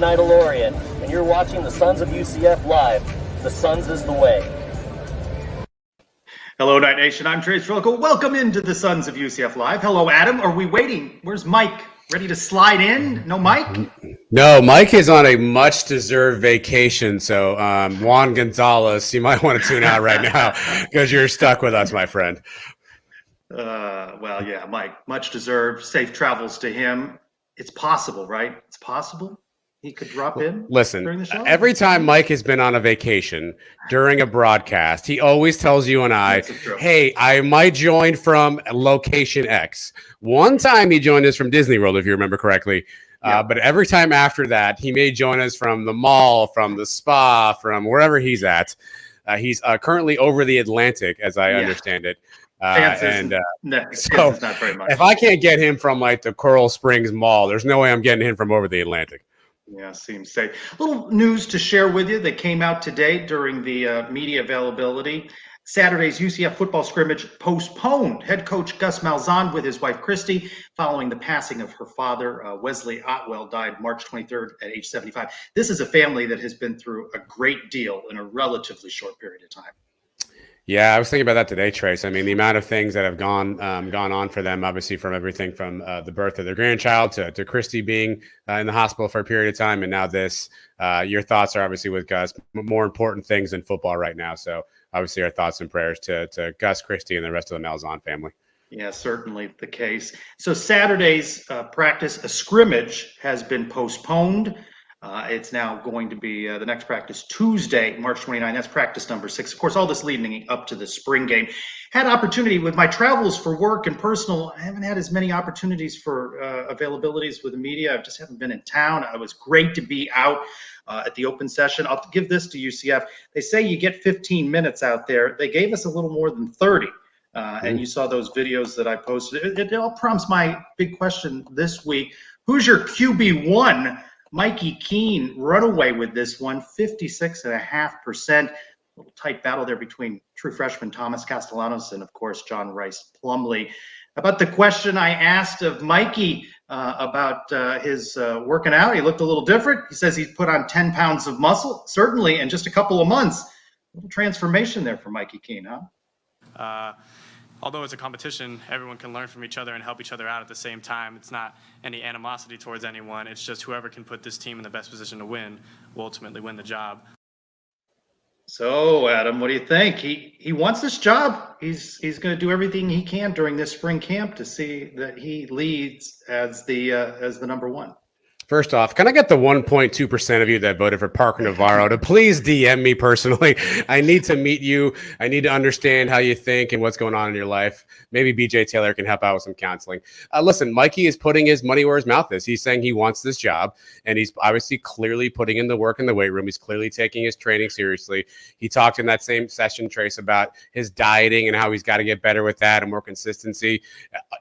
Nightalorian, and you're watching the Sons of UCF live. The Sons is the way. Hello, Night Nation. I'm Trace Trillico. Welcome into the Sons of UCF Live. Hello, Adam. Are we waiting? Where's Mike? Ready to slide in? No Mike? No, Mike is on a much-deserved vacation. So, Juan Gonzalez, you might want to tune out right now because you're stuck with us, my friend. Well, yeah, Mike, much deserved. Safe travels to him. It's possible, right? It's possible he could drop in. Listen, during the show? Every time Mike has been on a vacation during a broadcast, he always tells you and I, hey, I might join from location X. One time he joined us from Disney World, if you remember correctly. Yeah. But every time after that, he may join us from the mall, from the spa, from wherever he's at. He's currently over the Atlantic, as I understand it. So not very much. If I can't get him from like the Coral Springs Mall, there's no way I'm getting him from over the Atlantic. Yeah, seems safe. Little news to share with you that came out today during the media availability. Saturday's UCF football scrimmage postponed. Head coach Gus Malzahn with his wife Christy following the passing of her father. Wesley Otwell died March 23rd at age 75. This is a family that has been through a great deal in a relatively short period of time. Yeah, I was thinking about that today, Trace. I mean, the amount of things that have gone on for them, obviously from everything from the birth of their grandchild to Christy being in the hospital for a period of time, and now this. Your thoughts are obviously with Gus. More important things than football right now. So obviously our thoughts and prayers to Gus, Christy, and the rest of the Malzahn family. Yeah, certainly the case. So Saturday's practice, a scrimmage, has been postponed. It's now going to be the next practice Tuesday, March 29. That's practice number 6. Of course, all this leading up to the spring game. Had opportunity with my travels for work and personal. I haven't had as many opportunities for availabilities with the media. I just haven't been in town. It was great to be out at the open session. I'll give this to UCF. They say you get 15 minutes out there. They gave us a little more than 30. And you saw those videos that I posted. It all prompts my big question this week. Who's your QB1? Mikey Keene run away with this one, 56.5%. A little tight battle there between true freshman Thomas Castellanos and, of course, John Rice Plumlee. About the question I asked of Mikey about his working out, he looked a little different. He says he's put on 10 pounds of muscle, certainly in just a couple of months. A little transformation there for Mikey Keene, huh? Although it's a competition, everyone can learn from each other and help each other out at the same time. It's not any animosity towards anyone. It's just whoever can put this team in the best position to win will ultimately win the job. So, Adam, what do you think? He wants this job. He's going to do everything he can during this spring camp to see that he leads as the number one. First off, can I get the 1.2% of you that voted for Parker Navarro to please DM me personally? I need to meet you. I need to understand how you think and what's going on in your life. Maybe BJ Taylor can help out with some counseling. Listen, Mikey is putting his money where his mouth is. He's saying he wants this job, and he's obviously clearly putting in the work in the weight room. He's clearly taking his training seriously. He talked in that same session, Trace, about his dieting and how he's got to get better with that and more consistency.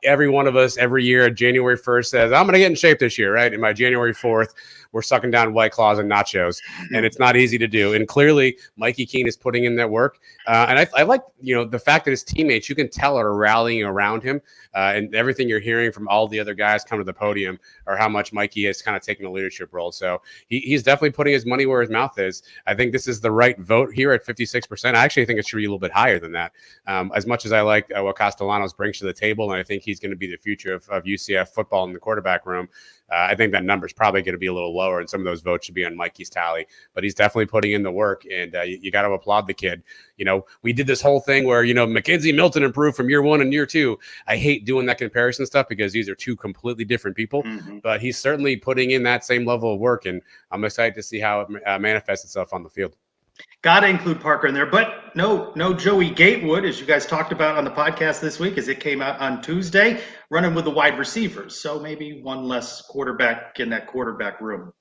Every one of us every year, January 1st says, I'm going to get in shape this year, right? In my January 4th, we're sucking down White Claws and nachos, and it's not easy to do. And clearly, Mikey Keene is putting in that work. And I like, the fact that his teammates, you can tell, are rallying around him. And everything you're hearing from all the other guys come to the podium are how much Mikey is kind of taking a leadership role. So he's definitely putting his money where his mouth is. I think this is the right vote here at 56%. I actually think it should be a little bit higher than that. As much as I like what Castellanos brings to the table, and I think he's going to be the future of UCF football in the quarterback room, I think that number is probably going to be a little lower, and some of those votes should be on Mikey's tally. But he's definitely putting in the work, and you got to applaud the kid. We did this whole thing where, McKenzie Milton improved from year 1 and year 2. I hate doing that comparison stuff because these are two completely different people. Mm-hmm. But he's certainly putting in that same level of work, and I'm excited to see how it manifests itself on the field. Got to include Parker in there, but no Joey Gatewood, as you guys talked about on the podcast this week, as it came out on Tuesday, running with the wide receivers. So maybe one less quarterback in that quarterback room.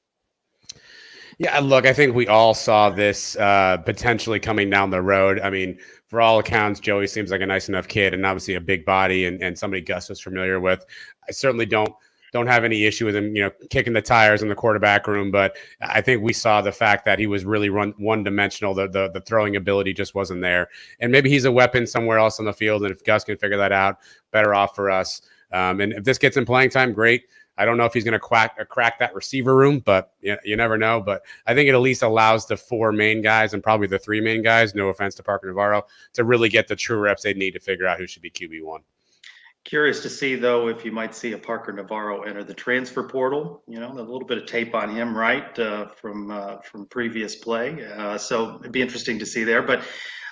Yeah, look, I think we all saw this potentially coming down the road. I mean, for all accounts, Joey seems like a nice enough kid and obviously a big body and somebody Gus was familiar with. I certainly don't have any issue with him, kicking the tires in the quarterback room. But I think we saw the fact that he was really one-dimensional. The throwing ability just wasn't there. And maybe he's a weapon somewhere else on the field. And if Gus can figure that out, better off for us. And if this gets him playing time, great. I don't know if he's going to crack that receiver room, but you never know. But I think it at least allows the 4 main guys and probably the 3 main guys, no offense to Parker Navarro, to really get the true reps they need to figure out who should be QB1. Curious to see, though, if you might see a Parker Navarro enter the transfer portal. A little bit of tape on him, right, from previous play. So it'd be interesting to see there. But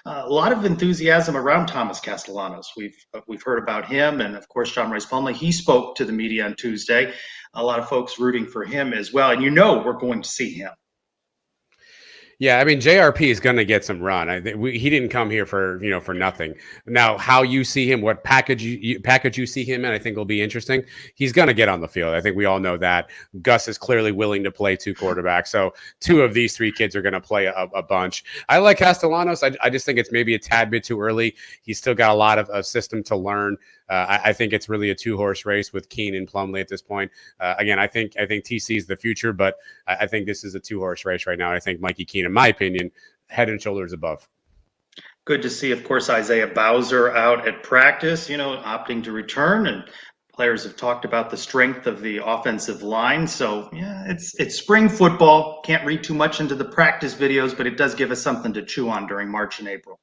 a lot of enthusiasm around Thomas Castellanos. We've heard about him, and of course, John Rice Plumlee. He spoke to the media on Tuesday. A lot of folks rooting for him as well, and we're going to see him. Yeah, I mean, JRP is going to get some run. He didn't come here for nothing. Now, how you see him, what package you see him in, I think will be interesting. He's going to get on the field. I think we all know that. Gus is clearly willing to play 2 quarterbacks. So 2 of these 3 kids are going to play a bunch. I like Castellanos. I just think it's maybe a tad bit too early. He's still got a lot of a system to learn. I think it's really a 2-horse race with Keene and Plumlee at this point. Again, I think TC is the future, but I think this is a 2-horse race right now. I think Mikey Keene, in my opinion, head and shoulders above. Good to see, of course, Isaiah Bowser out at practice, opting to return, and players have talked about the strength of the offensive line. So, yeah, it's spring football. Can't read too much into the practice videos, but it does give us something to chew on during March and April.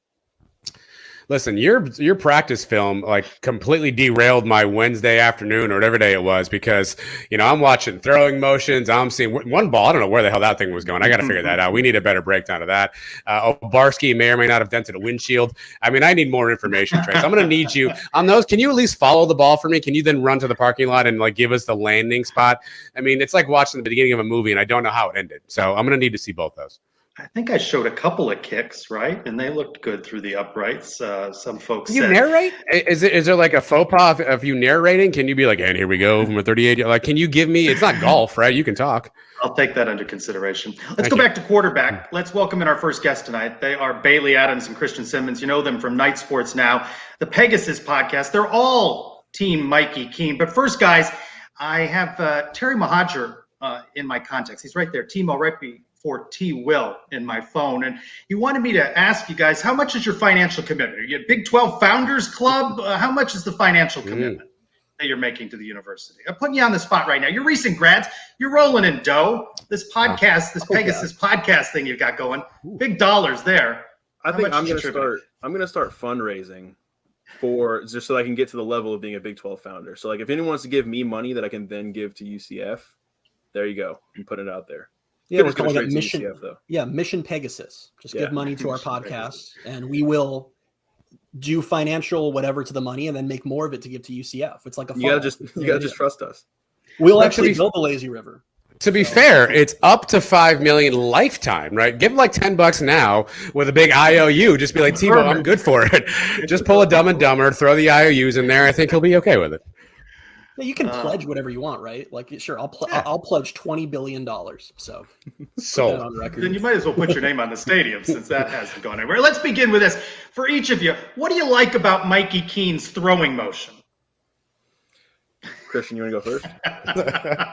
Listen, your practice film like completely derailed my Wednesday afternoon or whatever day it was because, I'm watching throwing motions. I'm seeing one ball. I don't know where the hell that thing was going. I got to figure that out. We need a better breakdown of that. Obarski may or may not have dented a windshield. I mean, I need more information, Trace. I'm going to need you on those. Can you at least follow the ball for me? Can you then run to the parking lot and give us the landing spot? I mean, it's like watching the beginning of a movie and I don't know how it ended. So I'm going to need to see both those. I think I showed a couple of kicks, right? And they looked good through the uprights. Some folks said. You narrate? Is there like a faux pas of you narrating? Can you be like, and here we go from a 38? Like, can you give me, it's not golf, right? You can talk. I'll take that under consideration. Let's go back to quarterback. Let's welcome in our first guest tonight. They are Bailey Adams and Christian Simmons. You know them from Night Sports Now, the Pegasus podcast. They're all team Mikey Keene. But first, guys, I have Terry Mahajer in my contacts. He's right there. Timo right for T. Will in my phone. And he wanted me to ask you guys, how much is your financial commitment? Are you a Big 12 Founders Club? How much is the financial commitment that you're making to the university? I'm putting you on the spot right now. You're recent grads. You're rolling in dough. This podcast, this Pegasus podcast thing you've got going, big dollars there. I think I'm going to start fundraising for just so I can get to the level of being a Big 12 founder. So like if anyone wants to give me money that I can then give to UCF, there you go. I'm putting it out there. Yeah, we're calling it Mission. UCF, Mission Pegasus. Just give money to our podcast, and we will do financial whatever to the money, and then make more of it to give to UCF. It's like a you gotta just trust us. We'll actually build the lazy river. To be fair, it's up to $5 million lifetime, right? Give him like $10 now with a big IOU. Just be like, Timo, I'm good for it. Just pull a Dumb and Dumber, throw the IOUs in there. I think he'll be okay with it. Yeah, you can pledge whatever you want, right? Like, sure, I'll pledge $20 billion. So on record. Then you might as well put your name on the stadium since that hasn't gone anywhere. Let's begin with this. For each of you, what do you like about Mikey Keene's throwing motion? Christian, you want to go first?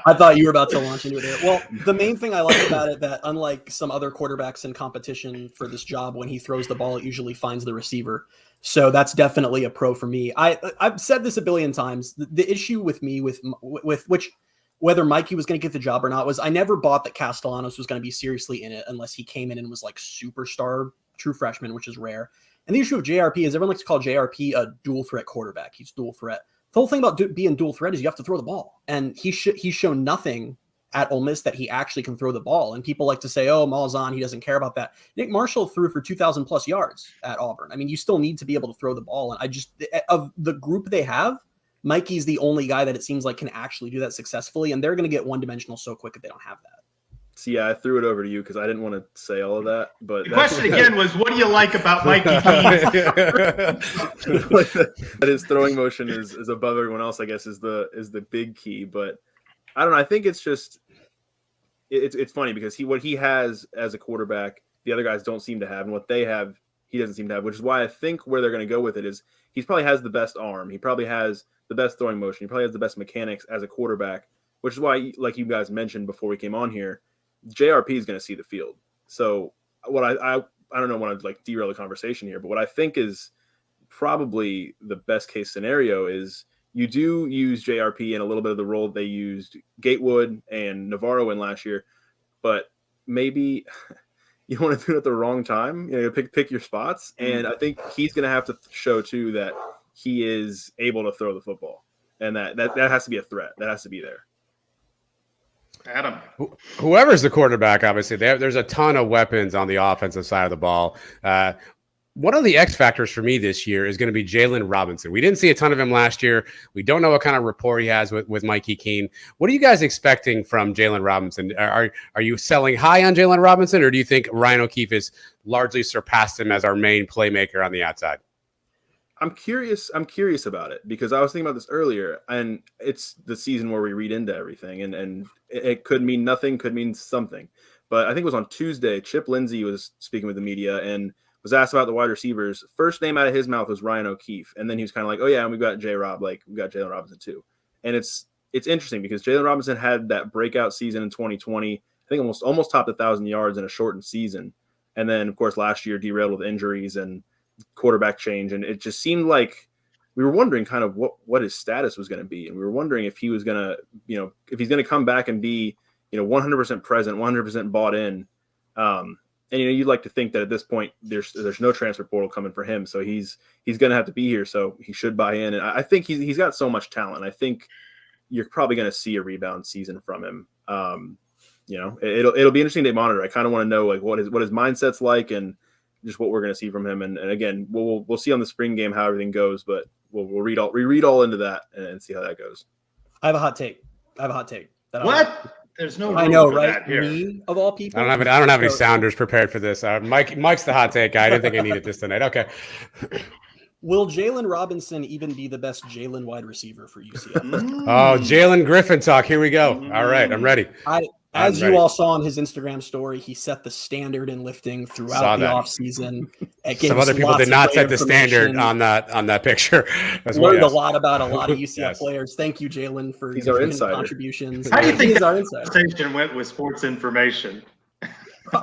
I thought you were about to launch into it there. Well, the main thing I like about it, that unlike some other quarterbacks in competition for this job, when he throws the ball, it usually finds the receiver. So that's definitely a pro for me. I've said this a billion times. The issue with me with which whether Mikey was going to get the job or not was I never bought that Castellanos was going to be seriously in it unless he came in and was like superstar true freshman, which is rare. And the issue of JRP is everyone likes to call JRP a dual threat quarterback. He's dual threat. The whole thing about being dual threat is you have to throw the ball, and he's shown nothing at Ole Miss that he actually can throw the ball. And people like to say, oh, Malzahn, he doesn't care about that. Nick Marshall threw for 2,000 plus yards at Auburn. I mean, you still need to be able to throw the ball. And of the group they have, Mikey's the only guy that it seems like can actually do that successfully. And they're going to get one-dimensional so quick if they don't have that. So, yeah, I threw it over to you because I didn't want to say all of that. But the question again was, what do you like about Mikey Keene? That his throwing motion is above everyone else, I guess, is the big key. But I don't know. I think it's just it's funny because what he has as a quarterback, the other guys don't seem to have, and what they have, he doesn't seem to have. Which is why I think where they're going to go with it is he probably has the best arm. He probably has the best throwing motion. He probably has the best mechanics as a quarterback. Which is why, like you guys mentioned before we came on here, JRP is going to see the field. So what I don't know, want to like derail the conversation here, but what I think is probably the best case scenario is you do use JRP in a little bit of the role they used Gatewood and Navarro in last year, but maybe you want to do it at the wrong time. You know, pick your spots, and I think he's going to have to show too that he is able to throw the football, and that has to be a threat. That has to be there. Adam. Whoever's the quarterback, obviously, there's a ton of weapons on the offensive side of the ball. One of the X factors for me this year is going to be Jaylen Robinson. We didn't see a ton of him last year. We don't know what kind of rapport he has with Mikey Keene. What are you guys expecting from Jaylen Robinson? Are you selling high on Jaylen Robinson, or do you think Ryan O'Keefe has largely surpassed him as our main playmaker on the outside? I'm curious about it because I was thinking about this earlier, and it's the season where we read into everything, and it could mean nothing, could mean something. But I think it was on Tuesday, Chip Lindsey was speaking with the media and was asked about the wide receivers. First name out of his mouth was Ryan O'Keefe, and then he was kind of like, "Oh yeah, and we've got J-Rob, like we got Jaylen Robinson too." And it's interesting because Jaylen Robinson had that breakout season in 2020. I think almost topped 1,000 yards in a shortened season, and then of course last year derailed with injuries and quarterback change, and it just seemed like we were wondering kind of what his status was going to be, and we were wondering if he was going to, if he's going to come back and be, 100% present, 100% bought in. And you'd like to think that at this point there's no transfer portal coming for him, so he's going to have to be here, so he should buy in. And I think he's got so much talent. I think you're probably going to see a rebound season from him. It'll be interesting to monitor. I kind of want to know like what his mindset's like and just what we're going to see from him. And again, we'll see on the spring game how everything goes, but we'll read all into that and see how that goes. I have a hot take. What? There's no. I know, right? Me of all people. I don't have any sounders prepared for this. Mike's the hot take guy. I didn't think I needed this tonight. Okay. Will Jaylen Robinson even be the best Jaylen wide receiver for UCF? Oh, Jalen Griffin talk. Here we go. All right, I'm ready. As you all saw on his Instagram story, he set the standard in lifting throughout the offseason. Some other people did not set the standard on that picture. Learned a lot about a lot of UCF players. Thank you, Jaylen, for your contributions. How do you think that conversation went with sports information?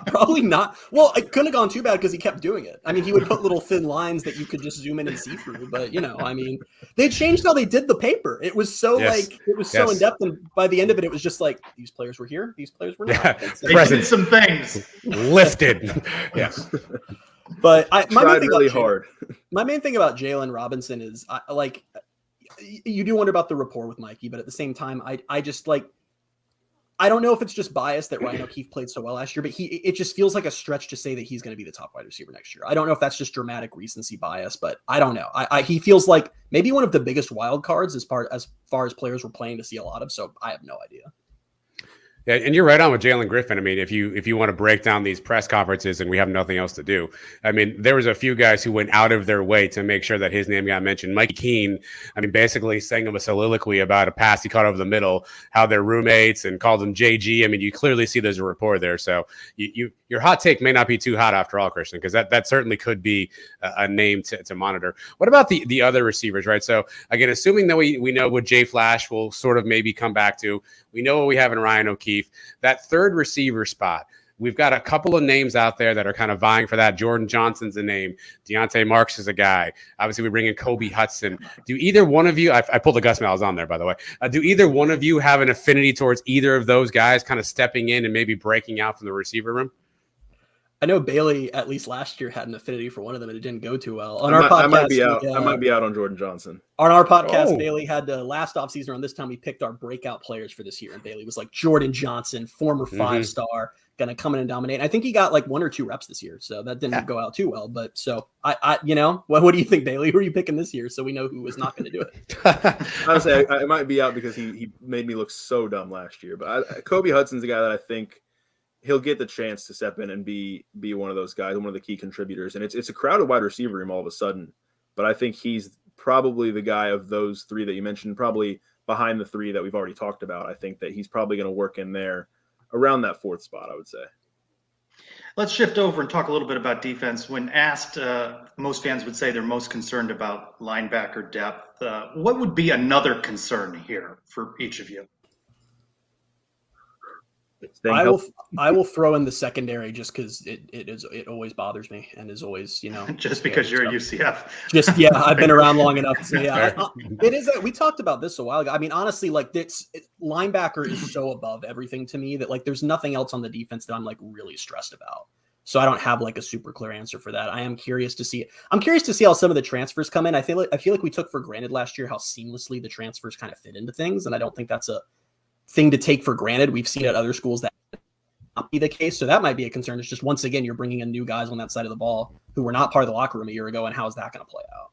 Probably not. Well, it couldn't have gone too bad because he kept doing it. I mean, he would put little thin lines that you could just zoom in and see through. But they changed how they did the paper. It was so so in depth, and by the end of it, it was just like these players were here, these players were not. Yeah. They did some things lifted. Yes. But my main thing about Jaylen Robinson is you do wonder about the rapport with Mikey, but at the same time, I just I don't know if it's just bias that Ryan O'Keefe played so well last year, but it just feels like a stretch to say that he's going to be the top wide receiver next year. I don't know if that's just dramatic recency bias, but I don't know. He feels like maybe one of the biggest wild cards as far as players we're playing to see a lot of. So I have no idea. Yeah, and you're right on with Jalen Griffin. I mean, if you want to break down these press conferences and we have nothing else to do, I mean, there was a few guys who went out of their way to make sure that his name got mentioned. Mike Keene, I mean, basically sang him a soliloquy about a pass he caught over the middle, how they're roommates, and called him JG. I mean, you clearly see there's a rapport there. So your hot take may not be too hot after all, Christian, because that certainly could be a name to monitor. What about the other receivers, right? So again, assuming that we know what Jay Flash will sort of maybe come back to, we know what we have in Ryan O'Keefe. That third receiver spot, we've got a couple of names out there that are kind of vying for that. Jordan Johnson's a name. Deontay Marks is a guy. Obviously, we bring in Kobe Hudson. Do either one of you, I pulled the Gus Malzahn on there, by the way. Do either one of you have an affinity towards either of those guys kind of stepping in and maybe breaking out from the receiver room? I know Bailey, at least last year, had an affinity for one of them, and it didn't go too well. On our podcast, I might be out on Jordan Johnson. On our podcast, Bailey had last offseason around this time, we picked our breakout players for this year, and Bailey was like, Jordan Johnson, former five-star, going to come in and dominate. I think he got like 1 or 2 reps this year, so that didn't go out too well. But so, what do you think, Bailey? Who are you picking this year so we know who was not going to do it? Honestly, I might be out because he made me look so dumb last year. But Kobe Hudson's a guy that I think he'll get the chance to step in and be one of those guys, one of the key contributors. And it's a crowded wide receiver room all of a sudden. But I think he's probably the guy of those 3 that you mentioned, probably behind the 3 that we've already talked about. I think that he's probably going to work in there around that 4th spot, I would say. Let's shift over and talk a little bit about defense. When asked, most fans would say they're most concerned about linebacker depth. What would be another concern here for each of you? staying I healthy. will throw in the secondary just because it always bothers me and is always, you know, Just because you're a UCF. just I've been around long enough. So it is that we talked about this a while ago. I mean, honestly, like linebacker is so above everything to me that like there's nothing else on the defense that I'm like really stressed about. So I don't have like a super clear answer for that. I'm curious to see how some of the transfers come in. I feel like we took for granted last year how seamlessly the transfers kind of fit into things, and I don't think that's a thing to take for granted. We've seen at other schools that not be the case, so that might be a concern. It's just once again you're bringing in new guys on that side of the ball who were not part of the locker room a year ago, and how is that going to play out?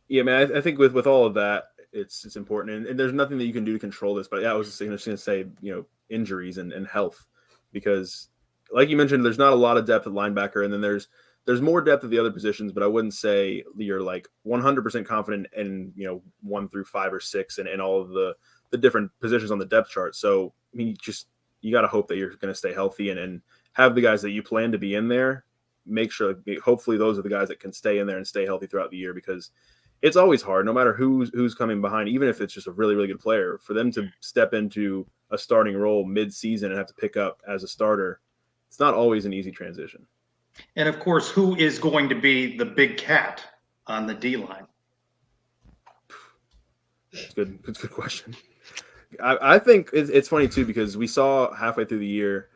Yeah, man, I think with all of that, it's important, and there's nothing that you can do to control this. But yeah, I was just going to say, injuries and health, because like you mentioned, there's not a lot of depth at linebacker, and then there's more depth at the other positions, but I wouldn't say you're like 100% confident in 1 through 5 or 6 and all of the different positions on the depth chart. So I mean, you got to hope that you're going to stay healthy and have the guys that you plan to be in there. Make sure, hopefully, those are the guys that can stay in there and stay healthy throughout the year, because it's always hard, no matter who's coming behind, even if it's just a really, really good player, for them to step into a starting role mid-season and have to pick up as a starter. It's not always an easy transition. And of course, who is going to be the big cat on the D line? It's good. It's a good question. I think it's funny too, because we saw halfway through the year,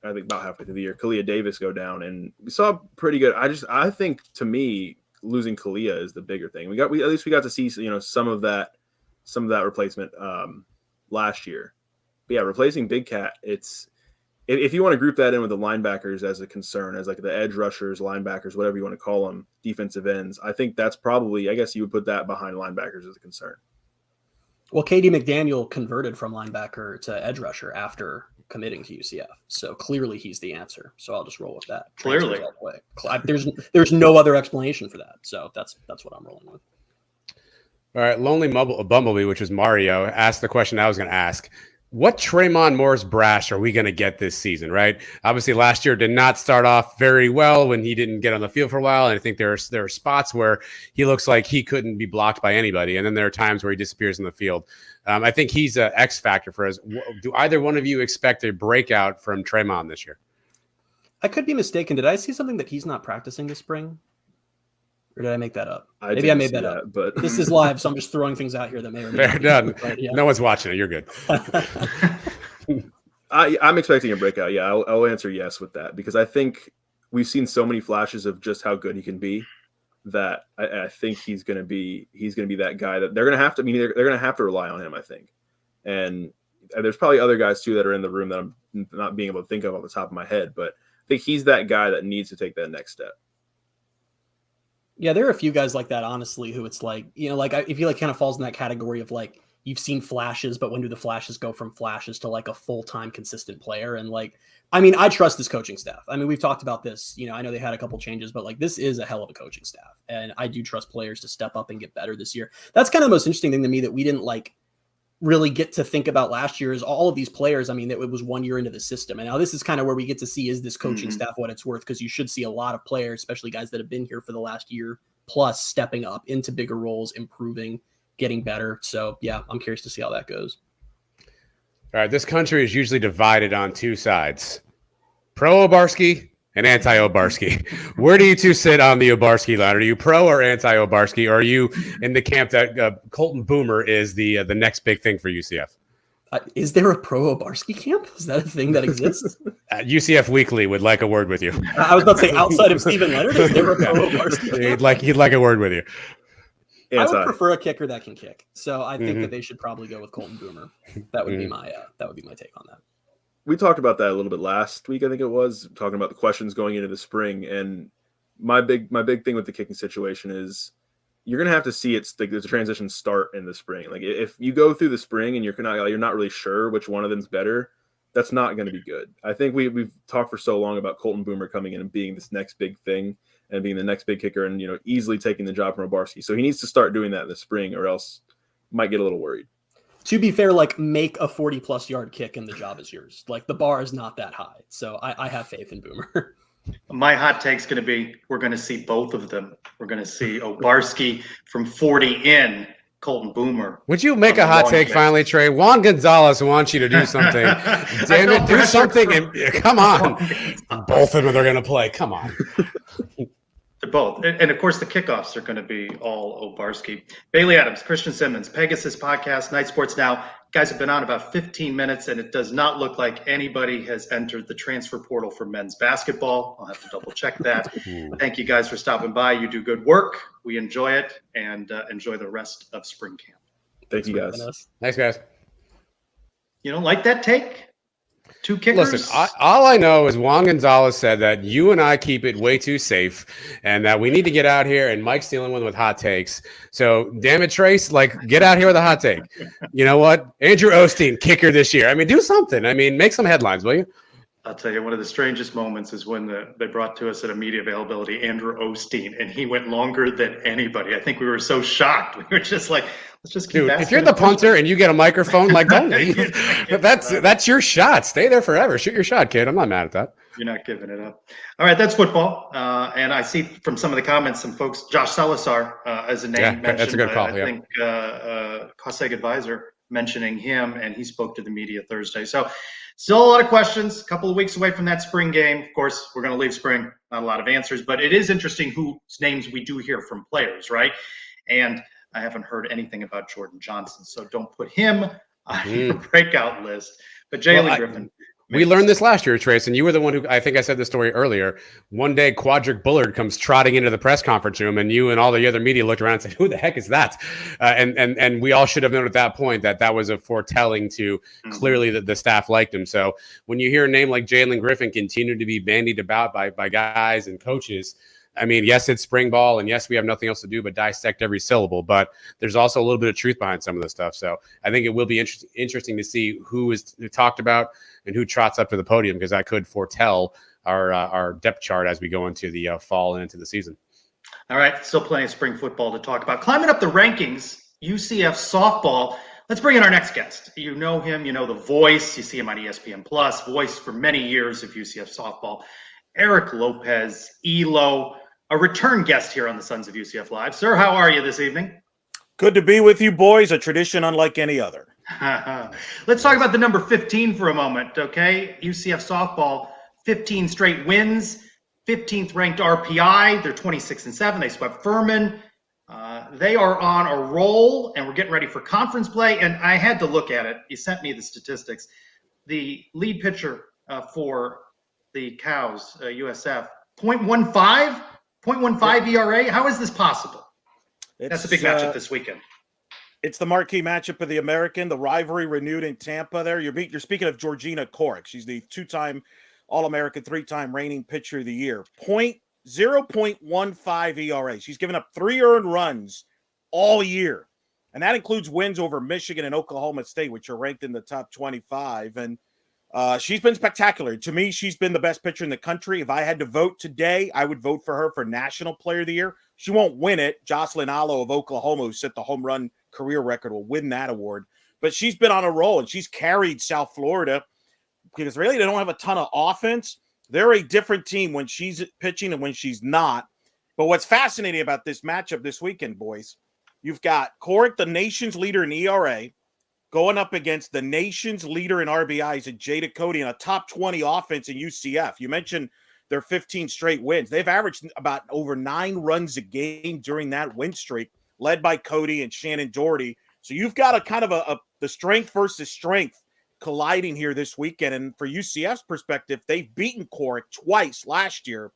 I think about halfway through the year, Kalia Davis go down, and we saw pretty good. I think, to me, losing Kalia is the bigger thing. We at least got to see some of that replacement last year. But yeah, replacing Big Cat, it's. If you want to group that in with the linebackers as a concern, as like the edge rushers, linebackers, whatever you want to call them, defensive ends, I think that's probably, I guess you would put that behind linebackers as a concern. Well, Katie McDaniel converted from linebacker to edge rusher after committing to UCF. So clearly he's the answer. So I'll just roll with that. Clearly. There's no other explanation for that. So that's what I'm rolling with. All right. Lonely Bumblebee, which is Mario, asked the question I was going to ask. What Tremont Morris Brash are we going to get this season, right? Obviously, last year did not start off very well when he didn't get on the field for a while. And I think there are spots where he looks like he couldn't be blocked by anybody. And then there are times where he disappears in the field. I think he's an X factor for us. Do either one of you expect a breakout from Tremont this year? I could be mistaken. Did I see something that he's not practicing this spring? Or did I make that up? Maybe I made that up. But this is live, so I'm just throwing things out here that may or may not be done. true, but yeah. No one's watching it. You're good. I'm expecting a breakout. Yeah, I'll answer yes with that, because I think we've seen so many flashes of just how good he can be that I think he's going to be that guy that they're going to have to. I mean, they're going to have to rely on him, I think. And there's probably other guys too that are in the room that I'm not being able to think of off the top of my head, but I think he's that guy that needs to take that next step. Yeah, there are a few guys like that, honestly, who it's like, like if he like kind of falls in that category of like, you've seen flashes, but when do the flashes go from flashes to like a full-time consistent player? And like, I mean, I trust this coaching staff. I mean, we've talked about this, I know they had a couple changes, but like this is a hell of a coaching staff. And I do trust players to step up and get better this year. That's kind of the most interesting thing to me that we didn't like really get to think about last year is all of these players. I mean, it was 1 year into the system. And now this is kind of where we get to see, is this coaching staff what it's worth? Because you should see a lot of players, especially guys that have been here for the last year plus, stepping up into bigger roles, improving, getting better. So yeah, I'm curious to see how that goes. All right. This country is usually divided on two sides, pro-Obarski and anti-Obarski. Where do you two sit on the Obarski line? Are you pro or anti-Obarski? Or are you in the camp that Colton Boomer is the next big thing for UCF? Is there a pro-Obarski camp? Is that a thing that exists? UCF Weekly would like a word with you. I was about to say, outside of Stephen Leonard, is there a pro-Obarski camp? He'd like a word with you. I would prefer a kicker that can kick. So I think that they should probably go with Colton Boomer. That would be my take on that. We talked about that a little bit last week, I think it was, talking about the questions going into the spring. And my big thing with the kicking situation is you're going to have to see there's a transition start in the spring. Like if you go through the spring and you're not really sure which one of them's better, that's not going to be good. I think we've talked for so long about Colton Boomer coming in and being this next big thing and being the next big kicker and, easily taking the job from Obarski. So he needs to start doing that in the spring, or else might get a little worried. To be fair, like, make a 40-plus yard kick and the job is yours. Like, the bar is not that high. So I have faith in Boomer. My hot take's going to be, we're going to see both of them. We're going to see Obarski from 40 in Colton Boomer. Would you make on a the hot lawn take chair. finally, Trey? Juan Gonzalez wants you to do something. Damn it, do something. And come on. Both of them are going to play. Come on. They're both. And of course, the kickoffs are going to be all Obarski. Bailey Adams, Christian Simmons, Pegasus Podcast, Night Sports Now. Guys have been on about 15 minutes, and it does not look like anybody has entered the transfer portal for men's basketball. I'll have to double check that. Thank you guys for stopping by. You do good work. We enjoy it, and enjoy the rest of spring camp. Thank you, guys. Thanks, guys. You don't like that take? 2 kickers? Listen, all I know is Juan Gonzalez said that you and I keep it way too safe and that we need to get out here, and Mike's dealing with hot takes. So, damn it, Trace, get out here with a hot take. You know what? Andrew Osteen, kicker this year. I mean, do something. I mean, make some headlines, will you? I'll tell you, one of the strangest moments is when they brought to us at a media availability Andrew Osteen, and he went longer than anybody. I think we were so shocked. We were just like, let's just keep Dude, if you're the punter and you get a microphone, don't leave. That's your shot. Stay there forever. Shoot your shot, kid. I'm not mad at that. You're not giving it up. All right, that's football. And I see from some of the comments, some folks, Josh Salazar as a name mentioned. That's a good call. I think Cossack Advisor mentioning him, and he spoke to the media Thursday. So still a lot of questions, a couple of weeks away from that spring game. Of course, we're going to leave spring, not a lot of answers, but it is interesting whose names we do hear from players, right? And I haven't heard anything about Jordan Johnson, so don't put him on your breakout list. But Jaylen Griffin. We learned this last year, Trace, and you were the one who, I think I said this story earlier. One day, Quadric Bullard comes trotting into the press conference room, and you and all the other media looked around and said, who the heck is that? And we all should have known at that point that was a foretelling to clearly that the staff liked him. So when you hear a name like Jaylen Griffin continue to be bandied about by guys and coaches, I mean, yes, it's spring ball, and yes, we have nothing else to do but dissect every syllable, but there's also a little bit of truth behind some of this stuff. So I think it will be interesting to see who is talked about and who trots up to the podium, because that could foretell our depth chart as we go into the fall and into the season. All right, still plenty of spring football to talk about. Climbing up the rankings, UCF Softball. Let's bring in our next guest. You know him, you know the voice. You see him on ESPN Plus, voice for many years of UCF Softball. Aac Lopez, ELO, a return guest here on the Sons of UCF Live. Sir, how are you this evening? Good to be with you, boys. A tradition unlike any other. Let's talk about the number 15 for a moment, okay? UCF Softball, 15 straight wins, 15th ranked RPI. They're 26-7. They swept Furman. They are on a roll, and we're getting ready for conference play. And I had to look at it. You sent me the statistics. The lead pitcher for the Cows, USF, 0.15 ERA. How is this possible? That's a big matchup this weekend. It's the marquee matchup of the American, the rivalry renewed in Tampa there. You're speaking of Georgina Korick. She's the 2-time All-American, 3-time reigning pitcher of the year. 0.15 ERA. She's given up 3 earned runs all year. And that includes wins over Michigan and Oklahoma State, which are ranked in the top 25. And she's been spectacular. To me, she's been the best pitcher in the country. If I had to vote today, I would vote for her for National Player of the Year. She won't win it. Jocelyn Alo of Oklahoma, who set the home run career record, will win that award. But she's been on a roll, and she's carried South Florida because really they don't have a ton of offense. They're a different team when she's pitching and when she's not. But what's fascinating about this matchup this weekend, boys, you've got Korick, the nation's leader in ERA, going up against the nation's leader in RBIs at Jada Cody and a top 20 offense in UCF. You mentioned their 15 straight wins. They've averaged about over 9 runs a game during that win streak, led by Cody and Shannon Doherty. So you've got a kind of the strength versus strength colliding here this weekend. And for UCF's perspective, they've beaten Korick twice last year.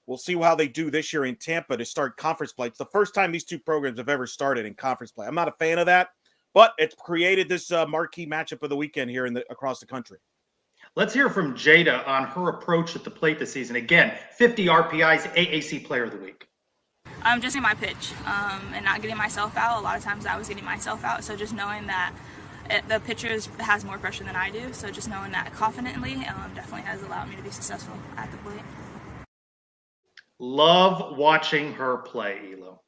We'll see how they do this year in Tampa to start conference play. It's the first time these two programs have ever started in conference play. I'm not a fan of that, but it's created this marquee matchup of the weekend here across the country. Let's hear from Jada on her approach at the plate this season. Again, 50 RPIs, AAC Player of the Week. Just in my pitch and not getting myself out. A lot of times I was getting myself out, so just knowing that the pitcher has more pressure than I do, so just knowing that confidently definitely has allowed me to be successful at the plate. Love watching her play, Elo.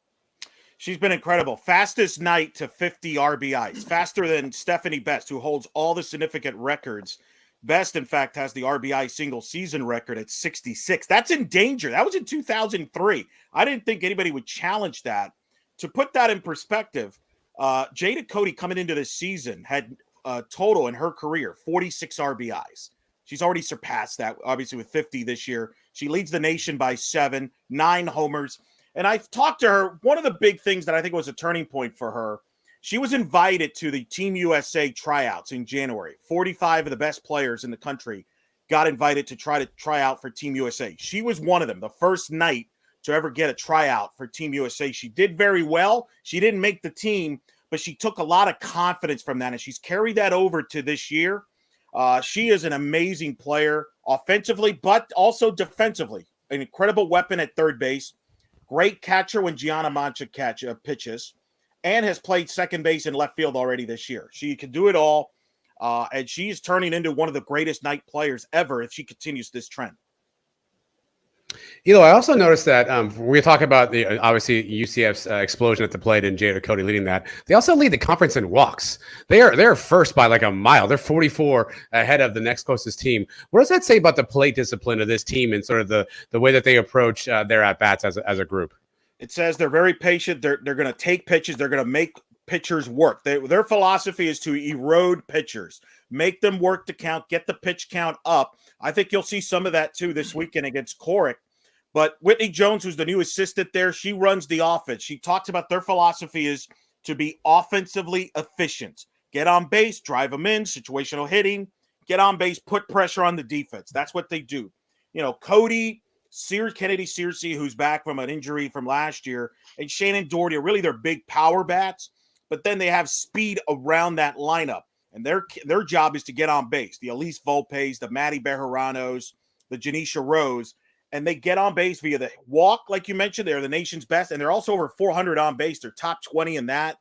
She's been incredible. Fastest night to 50 RBIs, faster than Stephanie Best, who holds all the significant records. Best, in fact, has the RBI single season record at 66. That's in danger. That was in 2003. I didn't think anybody would challenge that. To put that in perspective, Jada Cody coming into this season had total in her career 46 RBIs. She's already surpassed that, obviously, with 50 this year. She leads the nation by 7, 9 homers. And I've talked to her. One of the big things that I think was a turning point for her, she was invited to the Team USA tryouts in January. 45 of the best players in the country got invited to try out for Team USA. She was one of them, the first night to ever get a tryout for Team USA. She did very well. She didn't make the team, but she took a lot of confidence from that, and she's carried that over to this year. She is an amazing player offensively, but also defensively. An incredible weapon at third base. Great catcher when Gianna Mancha pitches, and has played second base and left field already this year. She can do it all, and she is turning into one of the greatest night players ever if she continues this trend. I also noticed that we talk about the obviously UCF's explosion at the plate and Jada Cody leading that. They also lead the conference in walks. They're first by like a mile. They're 44 ahead of the next closest team. What does that say about the plate discipline of this team and sort of the way that they approach their at bats as a group? It says they're very patient. They're going to take pitches. They're going to make pitchers work. Their philosophy is to erode pitchers, make them work to count, get the pitch count up. I think you'll see some of that too this weekend against Corrick. But Whitney Jones, who's the new assistant there, she runs the offense. She talks about their philosophy is to be offensively efficient. Get on base, drive them in, situational hitting, get on base, put pressure on the defense. That's what they do. Cody, Kennedy Searcy, who's back from an injury from last year, and Shannon Doherty are really their big power bats, but then they have speed around that lineup. And their job is to get on base. The Elise Volpes, the Maddie Bejaranos, the Janisha Rose, and they get on base via the walk, like you mentioned. They're the nation's best, and they're also over 400 on base. They're top 20 in that.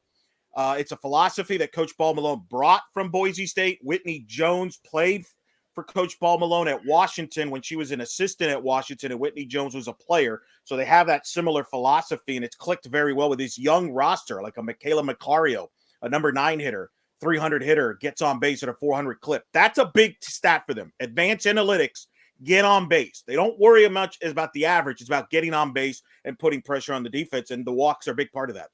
It's a philosophy that Coach Ball Malone brought from Boise State. Whitney Jones played for Coach Ball Malone at Washington when she was an assistant at Washington, and Whitney Jones was a player. So they have that similar philosophy, and it's clicked very well with this young roster, like a Michaela Macario, a number 9 hitter, 300 hitter, gets on base at a 400 clip. That's a big stat for them. Advanced analytics. Get on base. They don't worry much about the average. It's about getting on base and putting pressure on the defense, and the walks are a big part of that.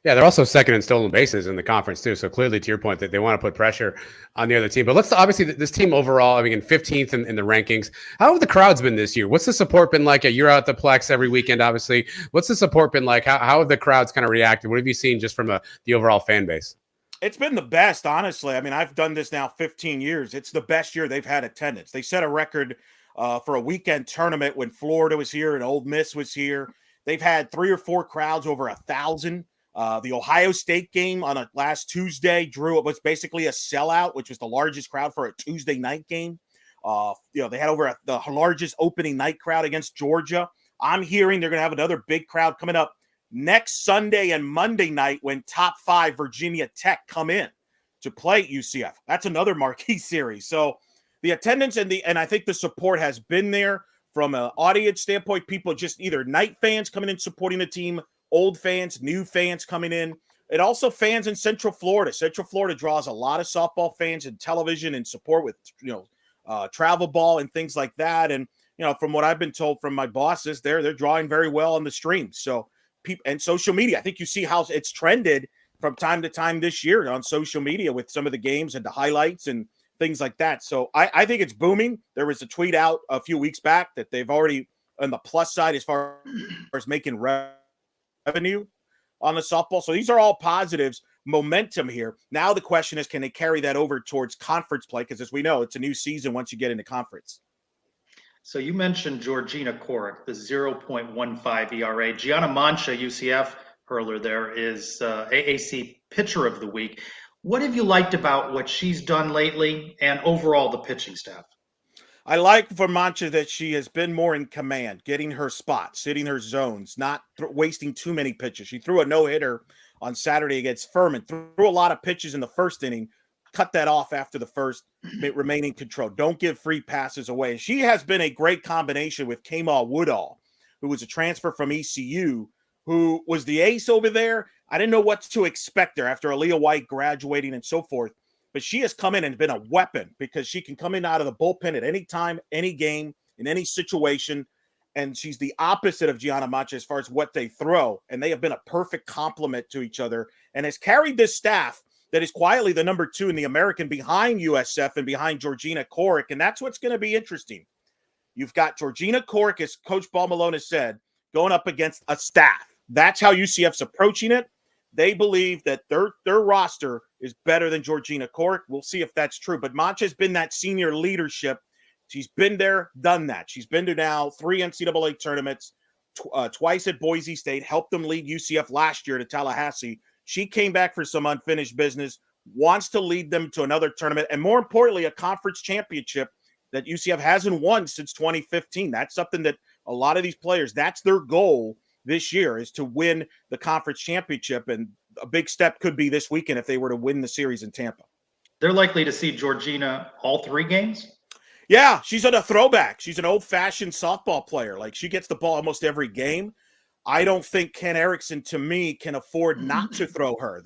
Yeah, they're also second in stolen bases in the conference too. So clearly, to your point, that they want to put pressure on the other team. But let's obviously this team overall, I mean, 15th in the rankings. How have the crowds been this year? What's the support been like? You're out at the Plex every weekend, obviously. What's the support been like? How have the crowds kind of reacted? What have you seen just from the overall fan base? It's been the best, honestly. I mean, I've done this now 15 years. It's the best year they've had attendance. They set a record for a weekend tournament when Florida was here and Ole Miss was here. They've had 3 or 4 crowds over 1,000. The Ohio State game on last Tuesday it was basically a sellout, which was the largest crowd for a Tuesday night game. They had over the largest opening night crowd against Georgia. I'm hearing they're going to have another big crowd coming up next Sunday and Monday night when top 5 Virginia Tech come in to play UCF. That's another marquee series. So the attendance and I think the support has been there from an audience standpoint. People just either night fans coming in supporting the team, old fans, new fans coming in. It also fans in Central Florida. Central Florida draws a lot of softball fans and television and support with travel ball and things like that. And from what I've been told from my bosses, they're drawing very well on the stream. So people and social media. I think you see how it's trended from time to time this year on social media with some of the games and the highlights and things like that. So I think it's booming. There was a tweet out a few weeks back that they've already on the plus side as far as making revenue on the softball. So these are all positives, momentum here. Now the question is, can they carry that over towards conference play? Because as we know, it's a new season once you get into conference. So you mentioned Georgina Corrick, the 0.15 ERA. Gianna Mancha, UCF hurler there, is AAC Pitcher of the Week. What have you liked about what she's done lately and overall the pitching staff? I like for Mancha that she has been more in command, getting her spots, hitting her zones, not wasting too many pitches. She threw a no-hitter on Saturday against Furman, threw a lot of pitches in the first inning, cut that off after the first, remain in control. Don't give free passes away. She has been a great combination with Kamal Woodall, who was a transfer from ECU, who was the ace over there. I didn't know what to expect there after Aaliyah White graduating and so forth. But she has come in and been a weapon because she can come in out of the bullpen at any time, any game, in any situation. and she's the opposite of Gianna Macha as far as what they throw. And they have been a perfect complement to each other and has carried this staff that is quietly the number 2 in the American behind USF and behind Georgina Corrick. And that's what's going to be interesting. You've got Georgina Corrick, as Coach Ball Malone has said, going up against a staff. That's how UCF's approaching it. They believe that their roster is better than Georgina Corrick. We'll see if that's true. But Mancha's been that senior leadership. She's been there, done that. She's been to now 3 NCAA tournaments, twice at Boise State, helped them lead UCF last year to Tallahassee. She came back for some unfinished business, wants to lead them to another tournament, and more importantly, a conference championship that UCF hasn't won since 2015. That's something that a lot of these players, that's their goal this year, is to win the conference championship. And a big step could be this weekend if they were to win the series in Tampa. They're likely to see Georgina all 3 games. Yeah, she's a throwback. She's an old-fashioned softball player. Like, she gets the ball almost every game. I don't think Ken Erickson, to me, can afford not to throw her.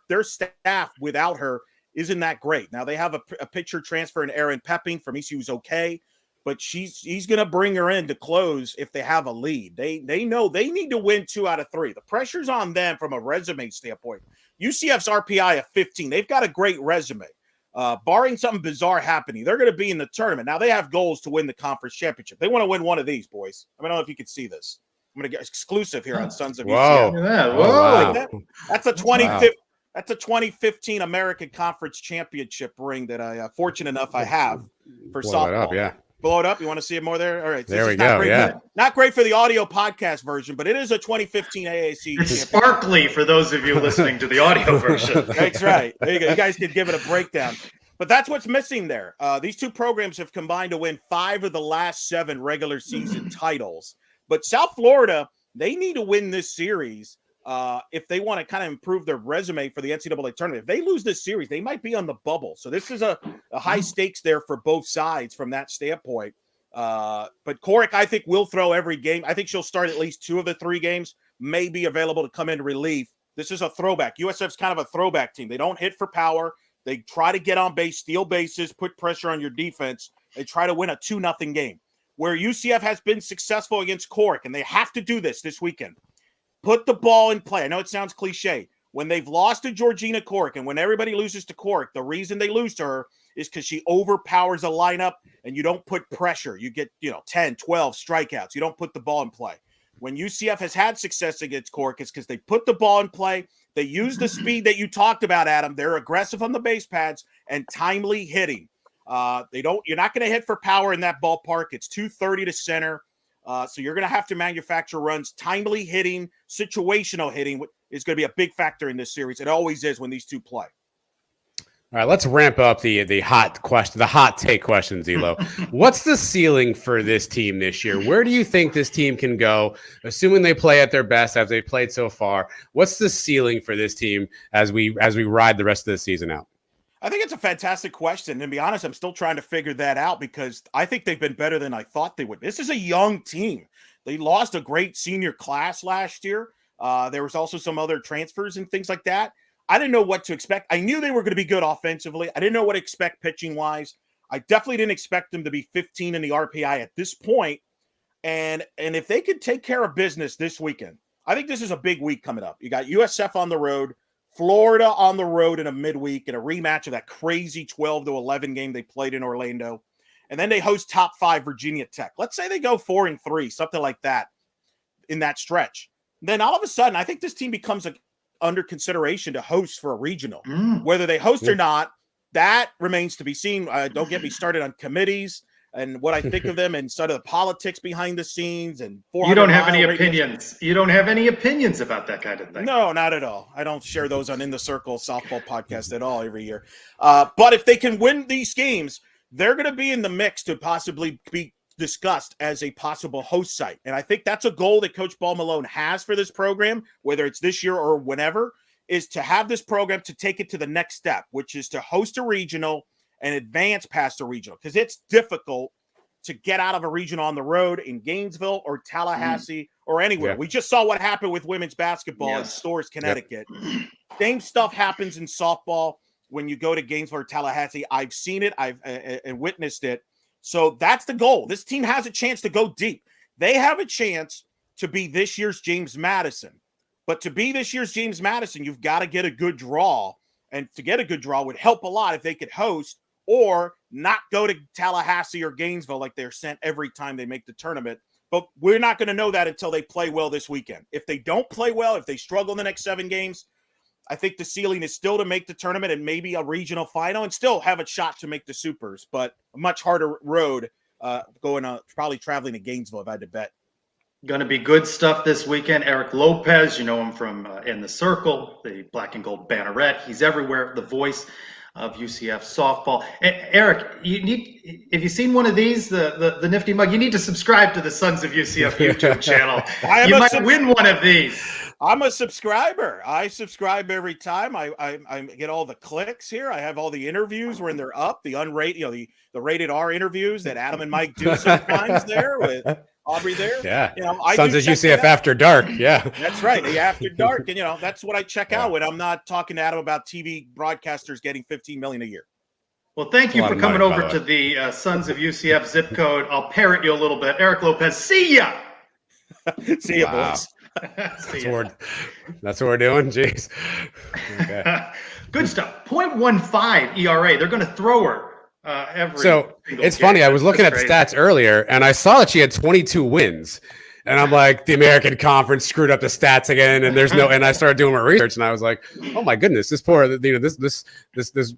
Their staff without her isn't that great. Now, they have a pitcher transfer in Aaron Pepping from ECU who's okay, but he's going to bring her in to close if they have a lead. They know they need to win 2 out of 3. The pressure's on them from a resume standpoint. UCF's RPI of 15. They've got a great resume. Barring something bizarre happening, they're going to be in the tournament. Now, they have goals to win the conference championship. They want to win one of these, boys. I don't know if you can see this. I'm going to get exclusive here on Sons of UCF. Yeah, whoa. Like that's a 2015. That's a 2015 American Conference Championship ring that I fortunate enough I have for Blow softball. it up, yeah. Blow it up. You want to see it more there? All right. There we not go. great Yeah. not great for the audio podcast version, but it is a 2015 AAC. It's championship. sparkly for those of you listening to the audio version. That's right. There you go. You guys could give it a breakdown. But that's what's missing there. These 2 programs have combined to win 5 of the last 7 regular season titles. But South Florida, they need to win this series if they want to kind of improve their resume for the NCAA tournament. If they lose this series, they might be on the bubble. So this is a high stakes there for both sides from that standpoint. But Corrick, I think, will throw every game. I think she'll start at least 2 of the 3 games, may be available to come into relief. This is a throwback. USF's kind of a throwback team. They don't hit for power. They try to get on base, steal bases, put pressure on your defense. They try to win a 2-0 game. Where UCF has been successful against Corrick, and they have to do this weekend. Put the ball in play. I know it sounds cliche. When they've lost to Georgina Corrick, and when everybody loses to Corrick, the reason they lose to her is because she overpowers a lineup, and you don't put pressure. You get 10, 12 strikeouts. You don't put the ball in play. When UCF has had success against Corrick, it's because they put the ball in play. They use the speed that you talked about, Adam. They're aggressive on the base pads and timely hitting. You're not going to hit for power in that ballpark. It's 230 to center. So you're going to have to manufacture runs. Timely hitting, situational hitting is going to be a big factor in this series. It always is when these 2 play. All right, let's ramp up the hot take questions, Elo. What's the ceiling for this team this year? Where do you think this team can go, assuming they play at their best as they've played so far? What's the ceiling for this team as we ride the rest of the season out? I think it's a fantastic question. And to be honest, I'm still trying to figure that out because I think they've been better than I thought they would. This is a young team. They lost a great senior class last year. There was also some other transfers and things like that. I didn't know what to expect. I knew they were going to be good offensively. I didn't know what to expect pitching-wise. I definitely didn't expect them to be 15 in the RPI at this point. And if they could take care of business this weekend, I think this is a big week coming up. You got USF on the road, Florida on the road in a midweek, and a rematch of that crazy 12-11 game they played in Orlando. And then they host top 5 Virginia Tech. Let's say they go 4-3, something like that in that stretch. Then all of a sudden, I think this team becomes under consideration to host for a regional. Whether they host or not, that remains to be seen. Don't get me started on committees and what I think of them and sort of the politics behind the scenes. And you don't have any opinions. You don't have any opinions about that kind of thing. No, not at all. I don't share those on In the Circle softball podcast at all every year. But if they can win these games, they're going to be in the mix to possibly be discussed as a possible host site. And I think that's a goal that Coach Ball Malone has for this program, whether it's this year or whenever, is to have this program to take it to the next step, which is to host a regional and advance past a regional. Because it's difficult to get out of a regional on the road in Gainesville or Tallahassee or anywhere. Yeah. We just saw what happened with women's basketball in Storrs, Connecticut. Same stuff happens in softball when you go to Gainesville or Tallahassee. I've seen it. I've witnessed it. So that's the goal. This team has a chance to go deep. They have a chance to be this year's James Madison. But to be this year's James Madison, you've got to get a good draw. And to get a good draw would help a lot if they could host or not go to Tallahassee or Gainesville like they're sent every time they make the tournament. But we're not going to know that until they play well this weekend. If they don't play well, if they struggle in the next 7 games, I think the ceiling is still to make the tournament and maybe a regional final and still have a shot to make the supers, but a much harder road probably traveling to Gainesville if I had to bet. Going to be good stuff this weekend. Aac Lopez, you know him from In the Circle, the black and gold banneret. He's everywhere, the voice of UCF softball. Eric, if you've seen one of these, the nifty mug, you need to subscribe to the Sons of UCF YouTube channel. You might win one of these. I'm a subscriber. I subscribe every time. I get all the clicks here. I have all the interviews when they're up, the unrated, the rated R interviews that Adam and Mike do sometimes there with Aubrey there. Yeah. I Sons of UCF After Dark. Yeah. That's right. The After Dark. And, that's what I check out when I'm not talking to Adam about TV broadcasters getting $15 million a year. Well, thank you for coming over to the Sons of UCF zip code. I'll parrot you a little bit. Aac Lopez, see ya. See ya, boys. That's what we're doing. Jeez. Okay. Good stuff. 0.15 ERA. They're going to throw her So it's funny. I was looking at the stats earlier, and I saw that she had 22 wins. And I'm like, the American Conference screwed up the stats again, and and I started doing my research, and I was like, oh my goodness, this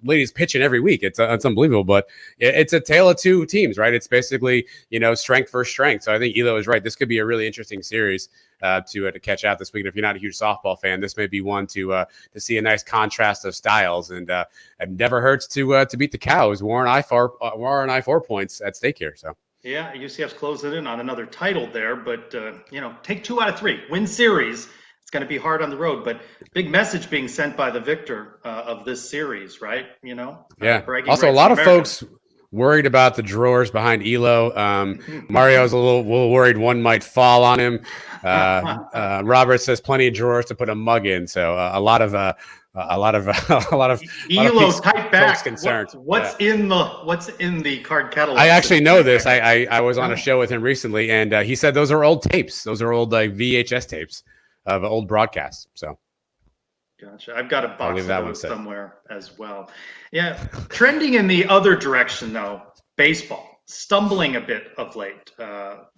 lady's pitching every week. It's unbelievable, but it's a tale of two teams, right? It's basically strength versus strength. So I think Elo is right. This could be a really interesting series to catch out this week. And if you're not a huge softball fan, this may be one to see a nice contrast of styles, and it never hurts to beat the Cows. Warren I 4 points at stake here. So. Yeah, UCF's closing in on another title there, but take 2 out of 3, win series. It's going to be hard on the road, but big message being sent by the victor of this series, right? Yeah. Also, a lot of folks worried about the drawers behind Elo. Mario's a little worried one might fall on him. Robert says plenty of drawers to put a mug in, so a lot of Elo's tight back. Concerned. What's in the card catalog? I actually know this. I was on a show with him recently, and he said those are old tapes. Those are old VHS tapes of old broadcasts. So, gotcha. I've got a box of those somewhere as well. Yeah, trending in the other direction though. Baseball stumbling a bit of late.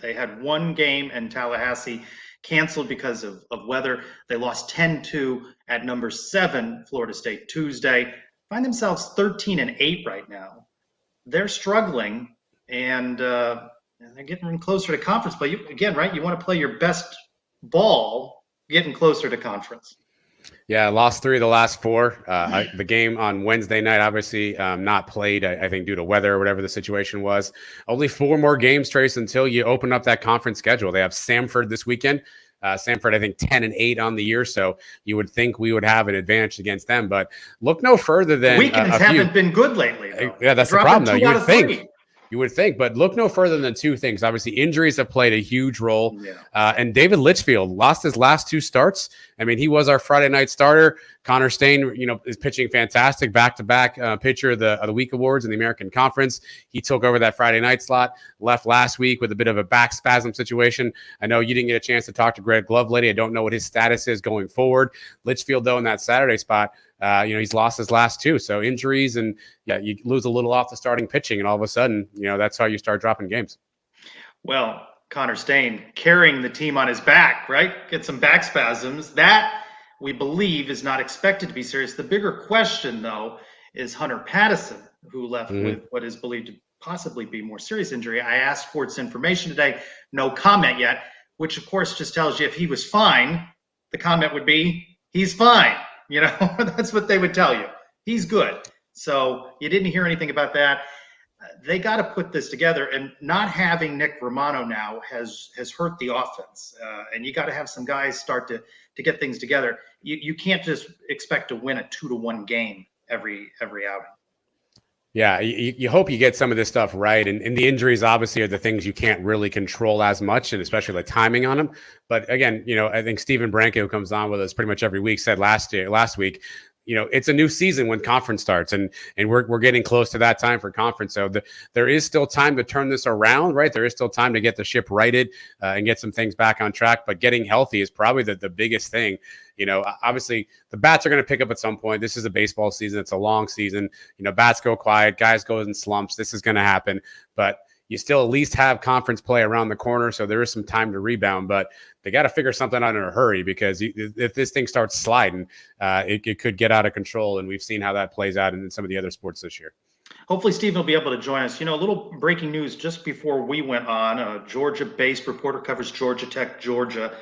They had one game in Tallahassee canceled because of weather. They lost 10-2 at number 7 Florida State Tuesday. Find themselves 13-8 right now. They're struggling, and they're getting closer to conference. But you want to play your best ball, getting closer to conference. Yeah, lost 3 of the last 4. The game on Wednesday night, obviously not played, I think, due to weather or whatever the situation was. Only 4 more games, Trace, until you open up that conference schedule. They have Samford this weekend. Samford, I think, 10-8 on the year, so you would think we would have an advantage against them. But look no further than weekends haven't been good lately, though. Yeah, that's the problem, though. You would think, but look no further than 2 things. Obviously, injuries have played a huge role. Yeah. And David Litchfield lost his last 2 starts. I mean, he was our Friday night starter. Connor Stain, is pitching fantastic, back-to-back pitcher of the week awards in the American Conference. He took over that Friday night slot, left last week with a bit of a back spasm situation. I know you didn't get a chance to talk to Greg Lovelady. I don't know what his status is going forward. Litchfield, though, in that Saturday spot, he's lost his last 2. So injuries, and you lose a little off the starting pitching, and all of a sudden, that's how you start dropping games. Well, Connor Stain carrying the team on his back, right? Get some back spasms. That, we believe, is not expected to be serious. The bigger question, though, is Hunter Pattison, who left with what is believed to possibly be more serious injury. I asked for its information today. No comment yet, which, of course, just tells you if he was fine, the comment would be, he's fine. That's what they would tell you. He's good. So you didn't hear anything about that. They got to put this together, and not having Nick Romano now has hurt the offense. And you got to have some guys start to get things together. You can't just expect to win a 2-1 game every outing. Yeah, you hope you get some of this stuff right. And the injuries obviously are the things you can't really control as much, and especially the timing on them. But again, I think Stephen Branco, who comes on with us pretty much every week, said last week, it's a new season when conference starts, and we're getting close to that time for conference. So there is still time to turn this around, right? There is still time to get the ship righted and get some things back on track. But getting healthy is probably the biggest thing. Obviously the bats are going to pick up at some point. This is a baseball season. It's a long season. Bats go quiet, guys go in slumps. This is going to happen, but you still at least have conference play around the corner. So there is some time to rebound, but they got to figure something out in a hurry, because if this thing starts sliding, it could get out of control. And we've seen how that plays out in some of the other sports this year. Hopefully Stephen will be able to join us. A little breaking news just before we went on. A Georgia-based reporter covers Georgia Tech, Georgia,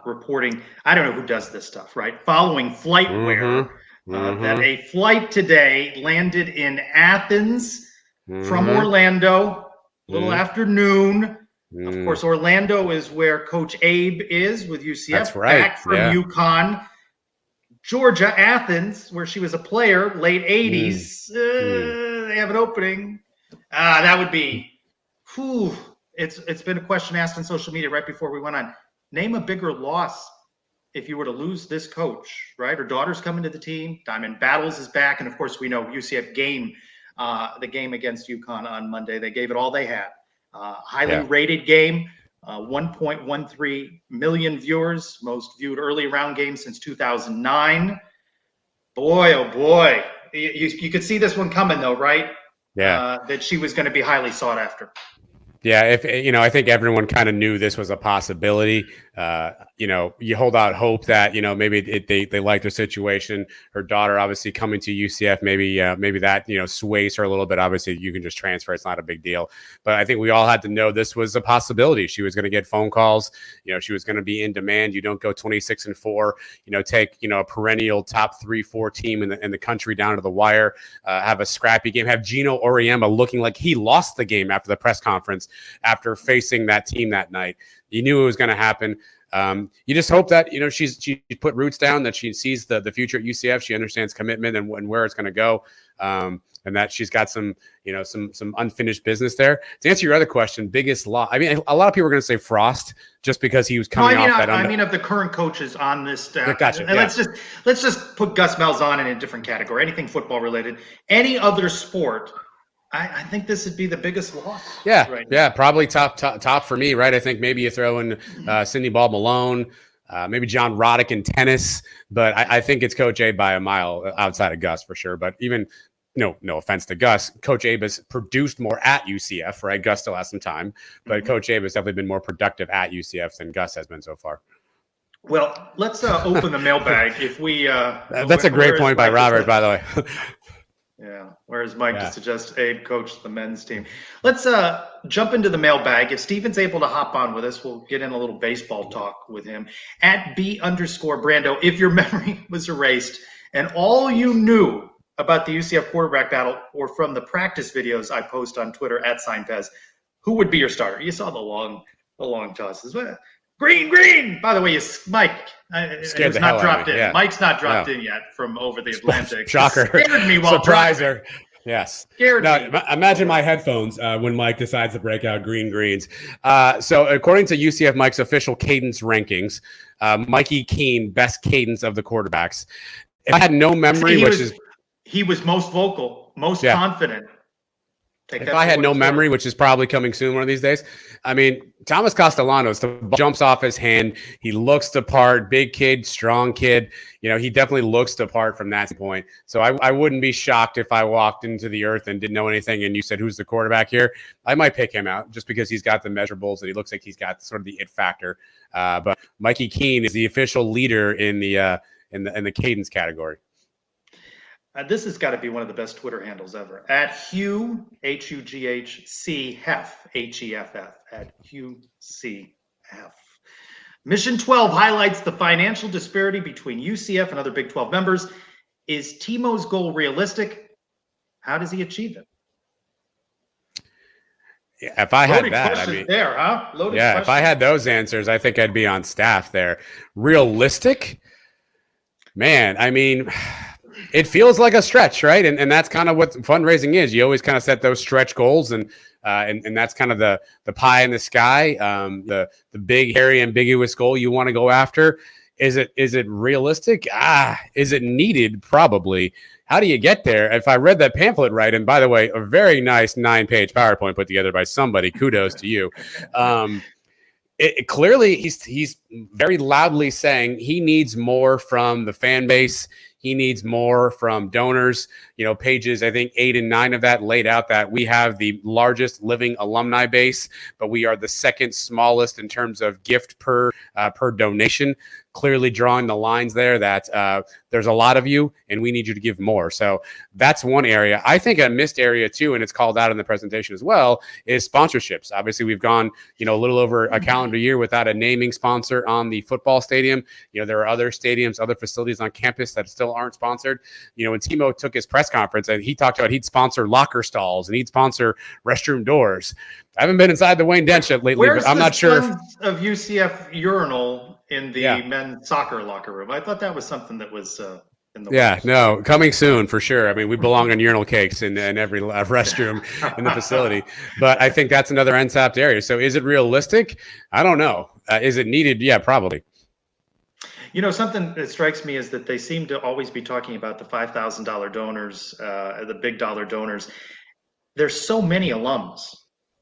reporting. I don't know who does this stuff, right? Following FlightWare, that a flight today landed in Athens from Orlando, a little afternoon. Of course, Orlando is where Coach Abe is with UCF. That's right. Back from UConn. Georgia, Athens, where she was a player, late 80s. They have an opening. That would be, it's been a question asked on social media right before we went on. Name a bigger loss if you were to lose this coach, right? Her daughter's coming to the team. Diamond Battles is back. And of course, we know UCF the game against UConn on Monday. They gave it all they had. Highly rated game, 1.13 million viewers, most viewed early round game since 2009. Boy, oh boy. You could see this one coming though, right? Yeah. That she was going to be highly sought after. Yeah, I think everyone kind of knew this was a possibility. You hold out hope that maybe they like their situation. Her daughter obviously coming to UCF, maybe that sways her a little bit. Obviously, you can just transfer; it's not a big deal. But I think we all had to know this was a possibility. She was going to get phone calls. She was going to be in demand. You don't go 26-4. Take a perennial top 3-4 team in the country down to the wire. Have a scrappy game. Have Gino Auriemma looking like he lost the game after the press conference, after facing that team that night. You knew it was going to happen. You just hope that she put roots down, that she sees the future at UCF. She understands commitment and where it's going to go, and that she's got some unfinished business there. To answer your other question, biggest loss. I mean, a lot of people are going to say Frost just because he was coming off that. I mean, of the current coaches on this staff. Gotcha, and let's just put Gus Malzahn in a different category. Anything football related, any other sport. I think this would be the biggest loss. Yeah, right now. Yeah, probably top for me, right? I think maybe you throw in Cindy Ball Malone, maybe John Roddick in tennis, but I think it's Coach Abe by a mile outside of Gus for sure. But even no offense to Gus, Coach Abe has produced more at UCF, right? Gus still has some time, but Coach Abe has definitely been more productive at UCF than Gus has been so far. Well, let's open the mailbag. If we that's a great point by Robert, by the way. Yeah. Whereas Mike to suggest Abe coach the men's team. Let's jump into the mailbag. If Steven's able to hop on with us, we'll get in a little baseball talk with him. At @B_Brando, if your memory was erased and all you knew about the UCF quarterback battle or from the practice videos I post on Twitter @SignPez, who would be your starter? You saw the long tosses. Green. By the way, Mike. Scared the hell out of me. Yeah. Mike's not dropped in yet from over the Atlantic. Shocker. Scared me while Surpriser. Yes. Scared me. Imagine my headphones when Mike decides to break out greens. So according to UCF Mike's official cadence rankings, Mikey Keene, best cadence of the quarterbacks. If I had no memory, he was most vocal, most confident. If I had no memory, which is probably coming soon one of these days, I mean, Thomas Castellanos, the ball jumps off his hand. He looks the part, big kid, strong kid. He definitely looks the part from that point. So I wouldn't be shocked if I walked into the earth and didn't know anything and you said, who's the quarterback here? I might pick him out just because he's got the measurables and he looks like he's got sort of the it factor. But Mikey Keene is the official leader in the cadence category. This has got to be one of the best Twitter handles ever. @Hugh, HUGHC, Hef, HEFF, @HughCF. Mission 12 highlights the financial disparity between UCF and other Big 12 members. Is Timo's goal realistic? How does he achieve it? Yeah, if I had Loaded that, question I mean, there, huh? Loaded yeah, question. if I had those answers, I think I'd be on staff there. Realistic? Man, I mean, it feels like a stretch, right? And that's kind of what fundraising is. You always kind of set those stretch goals, and that's kind of the pie in the sky, the big, hairy, ambiguous goal you want to go after. Is it realistic? Is it needed? Probably. How do you get there? If I read that pamphlet right, and by the way, a very nice 9-page PowerPoint put together by somebody, kudos to you. Clearly he's very loudly saying he needs more from the fan base. He needs more from donors. Pages, I think 8 and 9 of that laid out that we have the largest living alumni base, but we are the second smallest in terms of gift per donation. Clearly drawing the lines there that there's a lot of you and we need you to give more. So that's one area. I think a missed area too, and it's called out in the presentation as well, is sponsorships. Obviously, we've gone a little over a calendar year without a naming sponsor on the football stadium. There are other stadiums, other facilities on campus that still aren't sponsored. When Timo took his press conference and he talked about he'd sponsor locker stalls and he'd sponsor restroom doors. I haven't been inside the Wayne Dent lately, but I'm not sure. Of UCF urinal in the men's soccer locker room. I thought that was something that was in the works. No, coming soon for sure. I mean, we belong on urinal cakes in every restroom in the facility. But I think that's another untapped area. So is it realistic? I don't know. Is it needed? Yeah, probably. Something that strikes me is that they seem to always be talking about the $5,000 donors, the big dollar donors. There's so many alums.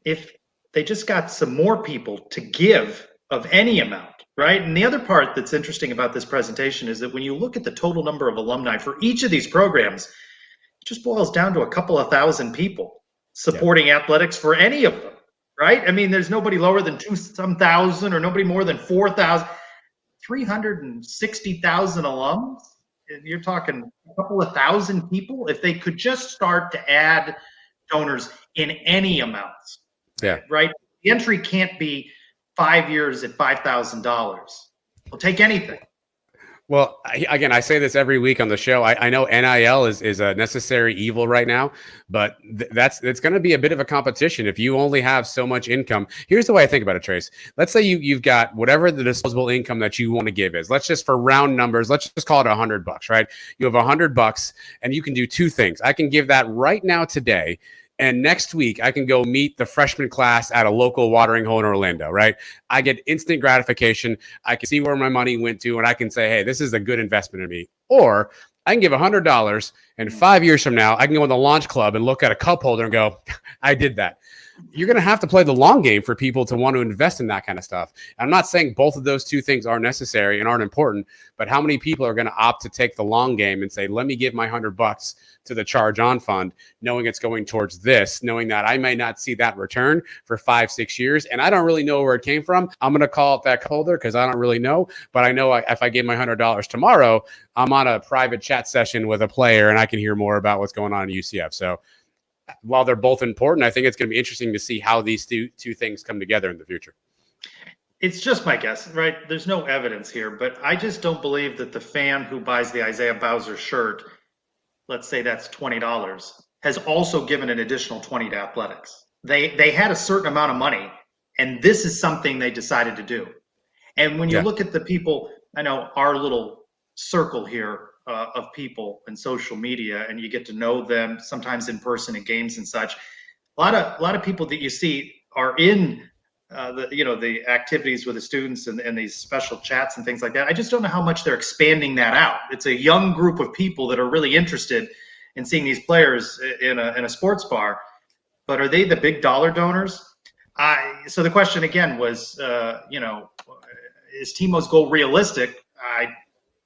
If they just got some more people to give of any amount, right? And the other part that's interesting about this presentation is that when you look at the total number of alumni for each of these programs, it just boils down to a couple of thousand people supporting athletics for any of them, right? I mean, there's nobody lower than 2,000 or nobody more than 4,000. 360,000 alums. You're talking a couple of thousand people. If they could just start to add donors in any amounts, right? The entry can't be 5 years at $5,000. We'll take anything. Well, again, I say this every week on the show. I know NIL is a necessary evil right now, but it's going to be a bit of a competition if you only have so much income. Here's the way I think about it, Trace. Let's say you've got whatever the disposable income that you want to give is. Let's just, for round numbers, let's just call it $100, right? You have $100 and you can do two things. I can give that right now today. And next week, I can go meet the freshman class at a local watering hole in Orlando, right? I get instant gratification. I can see where my money went to, and I can say, hey, this is a good investment in me. Or I can give $100, and 5 years from now, I can go in the launch club and look at a cup holder and go, I did that. You're going to have to play the long game for people to want to invest in that kind of stuff. I'm not saying both of those two things are necessary and aren't important, but how many people are going to opt to take the long game and say, let me give my $100 to the Charge On Fund, knowing it's going towards this, knowing that I may not see that return for 5-6 years. And I don't really know where it came from. I'm going to call it that holder because I don't really know, but I know if I gave my $100 tomorrow, I'm on a private chat session with a player and I can hear more about what's going on in UCF. So while they're both important, I think it's going to be interesting to see how these two things come together in the future. It's just my guess, right? There's no evidence here, but I just don't believe that the fan who buys the Isaiah Bowser shirt, let's say that's $20, has also given an additional $20 to athletics. They had a certain amount of money, and this is something they decided to do. And when you look at the people, I know our little circle here of people in social media, and you get to know them sometimes in person at games and such. A lot of people that you see are in the activities with the students and these special chats and things like that. I just don't know how much they're expanding that out. It's a young group of people that are really interested in seeing these players in a sports bar, but are they the big dollar donors? So the question again was, is Timo's goal realistic?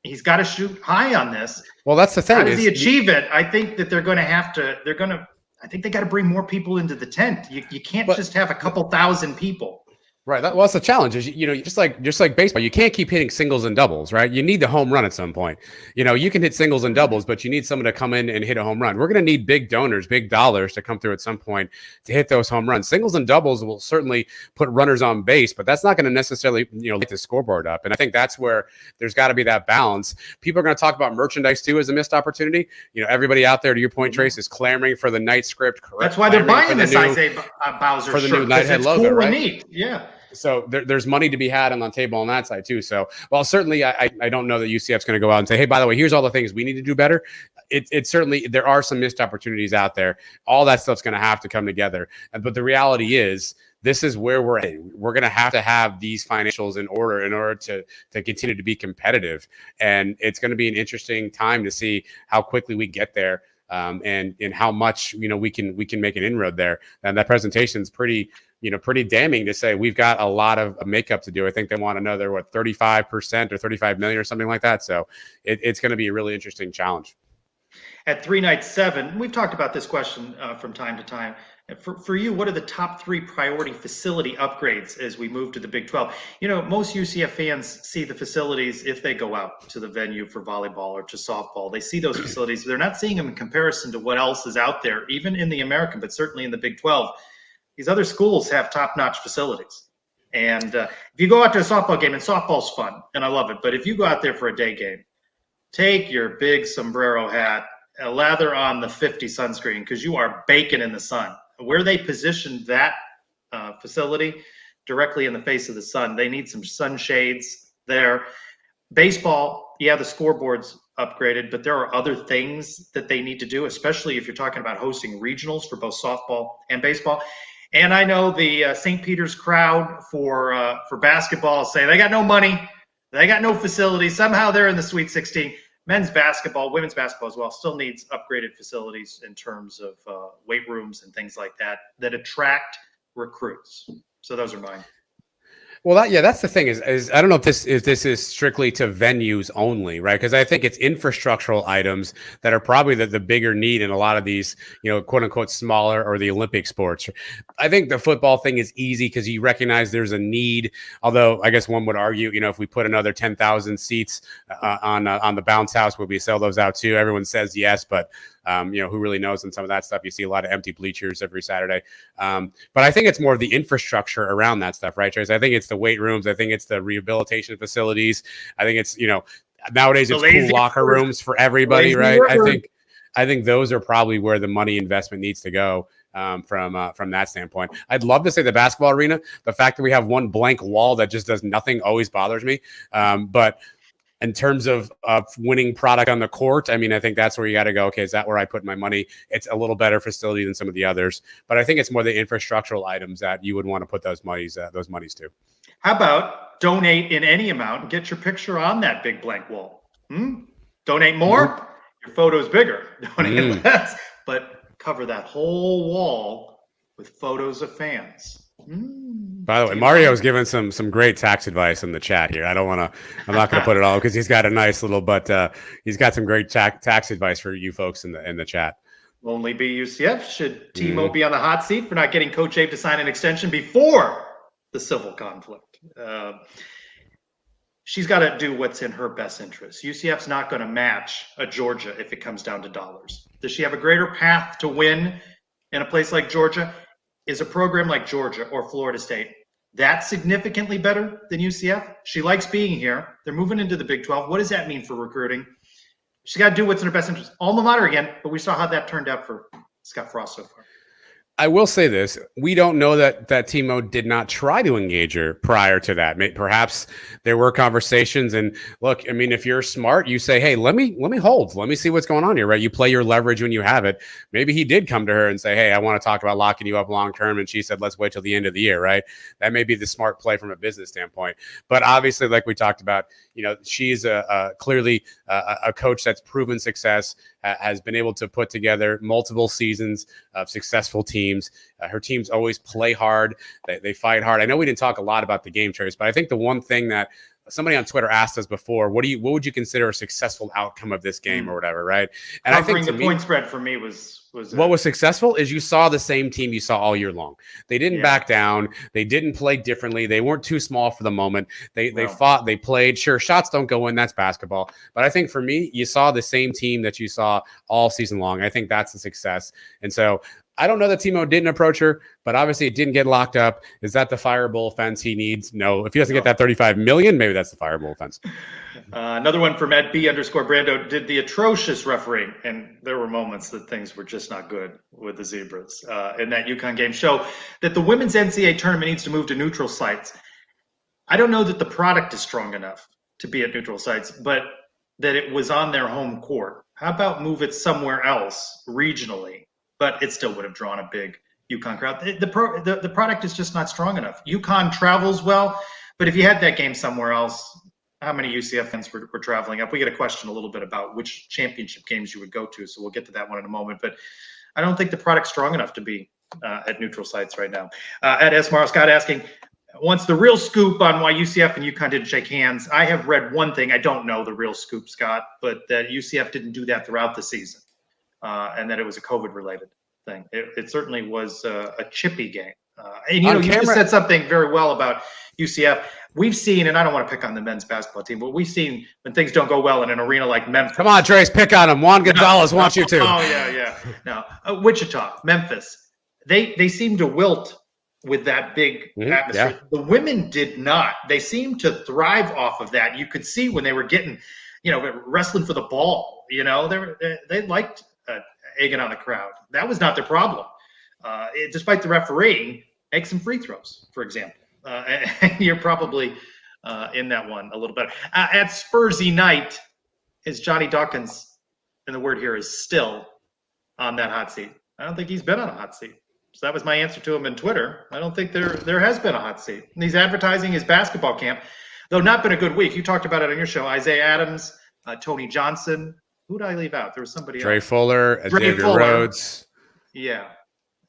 He's got to shoot high on this. Well, that's the thing. How does he achieve it? I think that I think they got to bring more people into the tent. You can't just have a couple thousand people. Right. That's the challenge is, just like baseball, you can't keep hitting singles and doubles, right? You need the home run at some point. You can hit singles and doubles, but you need someone to come in and hit a home run. We're going to need big donors, big dollars to come through at some point to hit those home runs. Singles and doubles will certainly put runners on base, but that's not going to necessarily, light the scoreboard up. And I think that's where there's got to be that balance. People are going to talk about merchandise too as a missed opportunity. Everybody out there, to your point, Trace, is clamoring for the night script. That's why they're buying this Isaiah Bowser for the shirt, new Nighthead logo, cool right? And neat. Yeah. So there's money to be had on the table on that side too. So, well, certainly I don't know that UCF's going to go out and say, hey, by the way, here's all the things we need to do better. It's certainly, there are some missed opportunities out there. All that stuff's going to have to come together. But the reality is this is where we're at. We're going to have these financials in order to continue to be competitive. And it's going to be an interesting time to see how quickly we get there. And how much, we can make an inroad there. And that presentation is pretty damning to say we've got a lot of makeup to do. I think they want another, 35% or 35 million or something like that. So it's going to be a really interesting challenge. At 3 nights 7, we've talked about this question from time to time. For you, what are the top 3 priority facility upgrades as we move to the Big 12? Most UCF fans see the facilities if they go out to the venue for volleyball or to softball. They see those facilities. They're not seeing them in comparison to what else is out there, even in the American, but certainly in the Big 12. These other schools have top-notch facilities. And if you go out to a softball game, and softball's fun, and I love it, but if you go out there for a day game, take your big sombrero hat, lather on the 50 sunscreen, because you are baking in the sun. Where they positioned that facility directly in the face of the sun, they need some sunshades there. Baseball, the scoreboard's upgraded, but there are other things that they need to do, especially if you're talking about hosting regionals for both softball and baseball. And I know the St. Peter's crowd for basketball say they got no money, they got no facilities. Somehow they're in the Sweet 16. Men's basketball, women's basketball as well, still needs upgraded facilities in terms of weight rooms and things like that attract recruits. So those are mine. Well, that's the thing is I don't know if this is strictly to venues only, right? Because I think it's infrastructural items that are probably the bigger need in a lot of these, quote unquote, smaller or the Olympic sports. I think the football thing is easy because you recognize there's a need. Although I guess one would argue, if we put another 10,000 seats on the bounce house, would we sell those out too? Everyone says yes, but who really knows on some of that stuff? You see a lot of empty bleachers every Saturday. But I think it's more of the infrastructure around that stuff, right, Trace? I think it's the weight rooms. I think it's the rehabilitation facilities. I think it's, nowadays it's cool locker rooms for everybody, right? I think those are probably where the money investment needs to go from that standpoint. I'd love to say the basketball arena. The fact that we have one blank wall that just does nothing always bothers me. But in terms of winning product on the court, I think that's where you got to go. Okay, is that where I put my money? It's a little better facility than some of the others, but I think it's more the infrastructural items that you would want to put those monies to. How about donate in any amount and get your picture on that big blank wall? Donate more, your photo's bigger. Donate less, but cover that whole wall with photos of fans. By the way, Mario's given some great tax advice in the chat here. I'm not going to put it all because he's got a nice little, but he's got some great tax advice for you folks in the chat. Only be UCF. Should Timo be on the hot seat for not getting Coach Abe to sign an extension before the civil conflict? She's got to do what's in her best interest. UCF's not going to match a Georgia if it comes down to dollars. Does she have a greater path to win in a place like Georgia? Is a program like Georgia or Florida State that significantly better than UCF? She likes being here. They're moving into the Big 12. What does that mean for recruiting? She's got to do what's in her best interest. Alma mater again, but we saw how that turned out for Scott Frost so far. I will say this. We don't know that Timo did not try to engage her prior to that. Perhaps there were conversations, and look, if you're smart, you say, hey, let me hold. Let me see what's going on here, right? You play your leverage when you have it. Maybe he did come to her and say, hey, I want to talk about locking you up long-term. And she said, let's wait till the end of the year, right? That may be the smart play from a business standpoint. But obviously, like we talked about, she's clearly a coach that's proven success, has been able to put together multiple seasons of successful teams. Her teams always play hard. They fight hard. I know we didn't talk a lot about the game, Trace, but I think the one thing that somebody on Twitter asked us before, what would you consider a successful outcome of this game or whatever, right? And covering I think the point spread for me was what was successful is you saw the same team you saw all year long. They didn't back down. They didn't play differently. They weren't too small for the moment. They fought. They played. Sure, shots don't go in. That's basketball. But I think for me, you saw the same team that you saw all season long. I think that's a success. And so I don't know that Timo didn't approach her, but obviously it didn't get locked up. Is that the fireable offense he needs? No. If he doesn't get that $35 million, maybe that's the fireable offense. Another one from @B_Brando did the atrocious refereeing, and there were moments that things were just not good with the Zebras in that UConn game. Show that the women's NCAA tournament needs to move to neutral sites. I don't know that the product is strong enough to be at neutral sites, but that it was on their home court. How about move it somewhere else regionally? But it still would have drawn a big UConn crowd. The product is just not strong enough. UConn travels well, but if you had that game somewhere else, how many UCF fans were traveling up? We get a question a little bit about which championship games you would go to, so we'll get to that one in a moment. But I don't think the product's strong enough to be at neutral sites right now. At Esmar, Scott asking, wants the real scoop on why UCF and UConn didn't shake hands. I have read one thing. I don't know the real scoop, Scott, but that UCF didn't do that throughout the season, and that it was a COVID-related thing. It certainly was a chippy game. And you just said something very well about UCF. We've seen, and I don't want to pick on the men's basketball team, but we've seen when things don't go well in an arena like Memphis. Come on, Trace, pick on him. Juan Gonzalez wants you to. Oh, yeah. No, Wichita, Memphis, they seem to wilt with that big atmosphere. Yeah. The women did not. They seemed to thrive off of that. You could see when they were getting, wrestling for the ball. They liked egging on the crowd. That was not their problem. Despite the refereeing, make some free throws, for example. You're probably in that one a little better. At Spursy night, is Johnny Dawkins, and the word here is still on that hot seat. I don't think he's been on a hot seat. So that was my answer to him in Twitter. I don't think there has been a hot seat. And he's advertising his basketball camp, though not been a good week. You talked about it on your show. Isaiah Adams, Tony Johnson. Who did I leave out? There was somebody Trey else. Fuller, Xavier Rhodes. Yeah.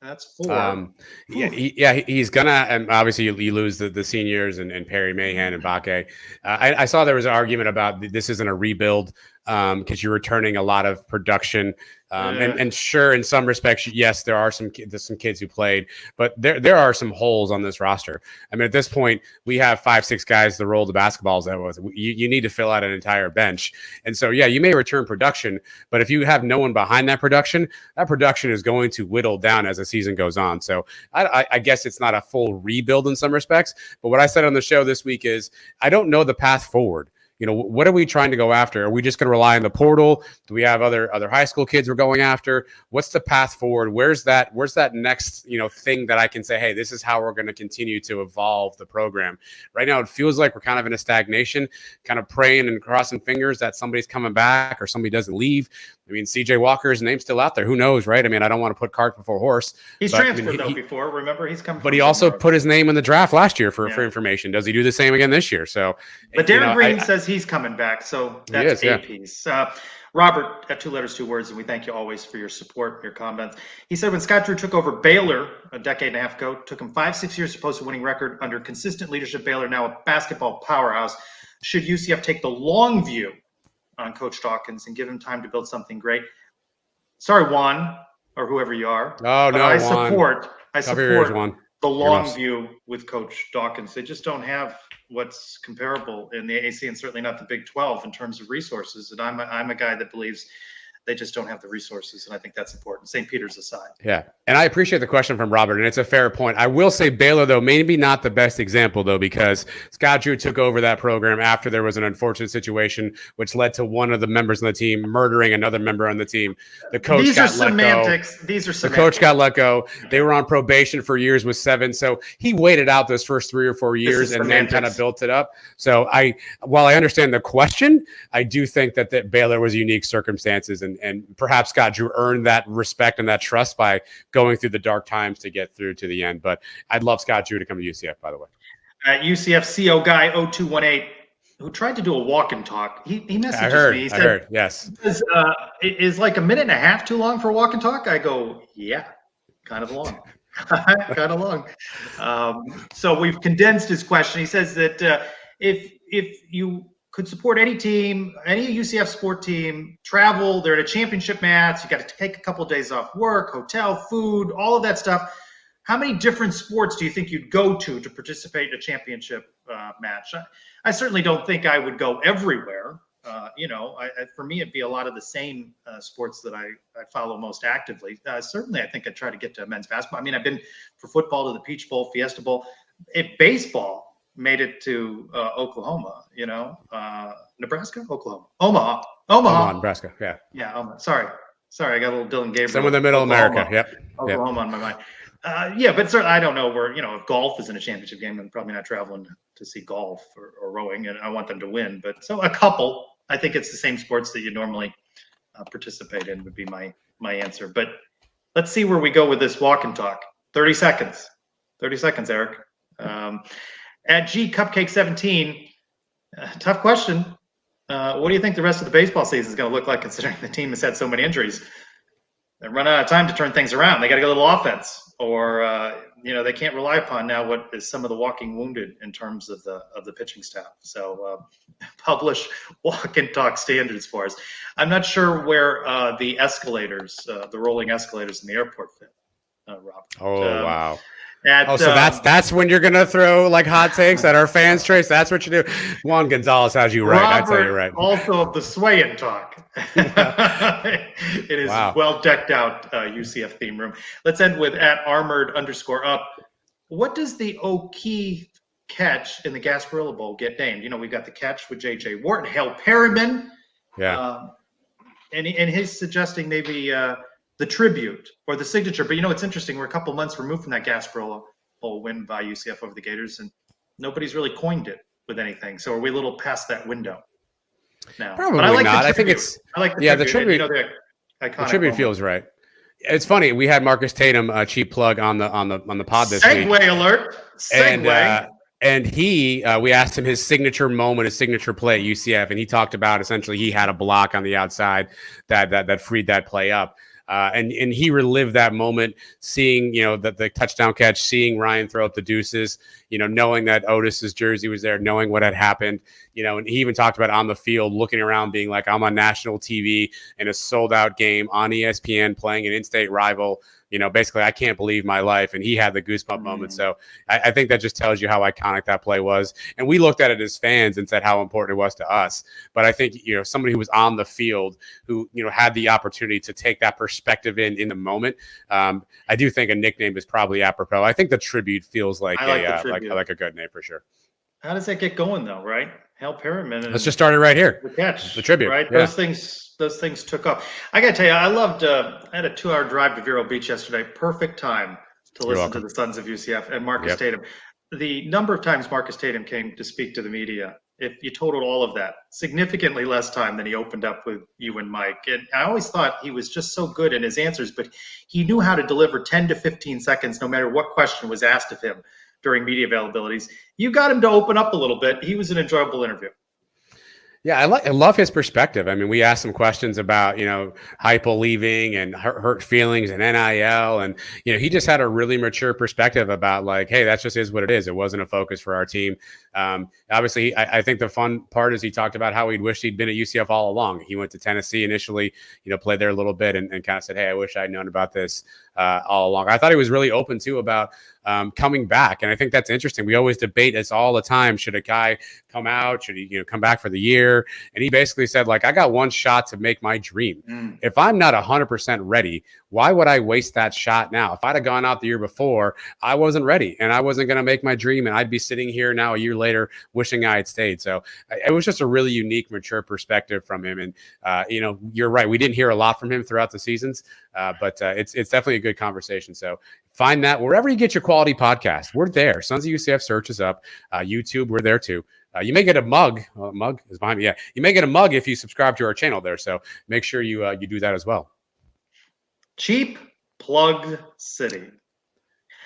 That's 4. He's gonna, and obviously you lose the seniors and Perry Mahan and Bakke. I saw there was an argument about this isn't a rebuild because you're returning a lot of production. And sure, in some respects, yes, there's some kids who played, but there are some holes on this roster. I mean, at this point, we have 5-6 guys to roll the basketballs out with. You need to fill out an entire bench. And so, yeah, you may return production, but if you have no one behind that production is going to whittle down as the season goes on. So I guess it's not a full rebuild in some respects, but what I said on the show this week is I don't know the path forward. What are we trying to go after? Are we just going to rely on the portal? Do we have other high school kids we're going after? What's the path forward? Where's that next, thing that I can say, hey, this is how we're going to continue to evolve the program. Right now, it feels like we're kind of in a stagnation, kind of praying and crossing fingers that somebody's coming back or somebody doesn't leave. I mean, CJ Walker's name's still out there. Who knows, right? I mean, I don't want to put cart before horse. He's transferred before. Remember, he's come. But he also put his name in the draft last year for information. Does he do the same again this year? So, but Darren Green says he's coming back. So that's a piece. Robert, at 2 letters, 2 words, and we thank you always for your support and your comments. He said when Scott Drew took over Baylor a decade and a half ago, took him 5-6 years to post a winning record under consistent leadership. Baylor, now a basketball powerhouse. Should UCF take the long view on Coach Dawkins and give him time to build something great? Sorry, Juan, or whoever you are. Oh, no, I Juan. I support the long view with Coach Dawkins. They just don't have what's comparable in the AAC and certainly not the Big 12 in terms of resources. And I'm a guy that believes they just don't have the resources, and I think that's important. St. Peter's aside. Yeah, and I appreciate the question from Robert, and it's a fair point. I will say Baylor, though, maybe not the best example, though, because Scott Drew took over that program after there was an unfortunate situation, which led to one of the members on the team murdering another member on the team. The coach These got are semantics. let go. These are semantics. The coach got let go. They were on probation for years with 7, so he waited out those first 3 or 4 years and then kind of built it up. So while I understand the question, I do think that Baylor was unique circumstances, and perhaps Scott Drew earned that respect and that trust by going through the dark times to get through to the end. But I'd love Scott Drew to come to UCF, by the way. UCF CO guy 0218, who tried to do a walk and talk. He messaged me. He said, I heard, yes. Is like a minute and a half too long for a walk and talk? I go, yeah, kind of long. Kind of long. So we've condensed his question. He says that if you could support any team, any UCF sport team, travel, they're at a championship match, you got to take a couple of days off work, hotel, food, all of that stuff. How many different sports do you think you'd go to participate in a championship match? I certainly don't think I would go everywhere. For me, it'd be a lot of the same sports that I follow most actively. Certainly, I think I'd try to get to men's basketball. I mean, I've been for football to the Peach Bowl, Fiesta Bowl. If baseball made it to Oklahoma, Nebraska, Oklahoma, Omaha, Nebraska, yeah. Yeah, Omaha. Sorry, I got a little Dylan Gabriel. Somewhere in the middle of America, yep. Oklahoma on my mind. But certainly I don't know where, if golf is in a championship game, I'm probably not traveling to see golf or rowing, and I want them to win. But so a couple, I think it's the same sports that you normally participate in would be my answer. But let's see where we go with this walk and talk. 30 seconds. 30 seconds, Eric. At G Cupcake 17, tough question. What do you think the rest of the baseball season is going to look like, considering the team has had so many injuries? They're running out of time to turn things around. They got to get a little offense, or they can't rely upon now what is some of the walking wounded in terms of the pitching staff. So publish walk and talk standards for us. I'm not sure where the escalators, the rolling escalators in the airport fit, Rob. Oh, wow. So that's when you're gonna throw like hot takes at our fans, Trace. That's what you do. Juan Gonzalez has you right. I tell you right. Also of the sway and talk. It is well decked out UCF theme room. Let's end with at @armored_up. What does the O'Keefe catch in the Gasparilla Bowl get named? We've got the catch with J.J. Watt, Hale Perryman. Yeah. And he's suggesting maybe the tribute or the signature. But it's interesting. We're a couple months removed from that Gasparilla Bowl win by UCF over the Gators, and nobody's really coined it with anything. So are we a little past that window now? Probably but I like not. The I think it's I like the tribute. The tribute feels right. It's funny. We had Marcus Tatum, cheap plug on the pod this week. Segue alert. Segue. And we asked him his signature moment, his signature play at UCF, and he talked about essentially he had a block on the outside that freed that play up. And he relived that moment, seeing, the touchdown catch, seeing Ryan throw up the deuces, knowing that Otis's jersey was there, knowing what had happened, and he even talked about on the field, looking around, being like, I'm on national TV in a sold out game on ESPN playing an in-state rival. Basically, I can't believe my life. And he had the goosebump moment. So I think that just tells you how iconic that play was. And we looked at it as fans and said how important it was to us. But I think, somebody who was on the field who, had the opportunity to take that perspective in the moment. I do think a nickname is probably apropos. I think the tribute feels like a good name for sure. How does that get going though, right? Hal Perryman. Let's just start it right here. The catch. The tribute. Right? Yeah. Those things took off. I got to tell you, I loved, I had a 2-hour drive to Vero Beach yesterday. Perfect time to listen to the Sons of UCF and Marcus Tatum. The number of times Marcus Tatum came to speak to the media, if you totaled all of that, significantly less time than he opened up with you and Mike. And I always thought he was just so good in his answers, but he knew how to deliver 10 to 15 seconds no matter what question was asked of him during media availabilities. You got him to open up a little bit. He was an enjoyable interview. Yeah, I love his perspective. I mean, we asked some questions about, Heupel leaving and hurt feelings and NIL. And, he just had a really mature perspective about like, hey, that just is what it is. It wasn't a focus for our team. Obviously, I think the fun part is he talked about how he'd wished he'd been at UCF all along. He went to Tennessee initially, played there a little bit and kind of said, hey, I wish I'd known about this all along. I thought he was really open too about coming back. And I think that's interesting. We always debate this all the time. Should a guy come out? Should he come back for the year? And he basically said, like, I got one shot to make my dream. If I'm not 100% ready, why would I waste that shot now? If I'd have gone out the year before, I wasn't ready and I wasn't going to make my dream. And I'd be sitting here now a year later wishing I had stayed. So it was just a really unique, mature perspective from him. And, you're right. We didn't hear a lot from him throughout the seasons, but it's definitely a good conversation. So find that wherever you get your quality podcast. We're there. Sons of UCF search is up. YouTube, we're there too. You may get a mug. Mug is behind me. Yeah, you may get a mug if you subscribe to our channel there. So make sure you do that as well. Cheap plug city.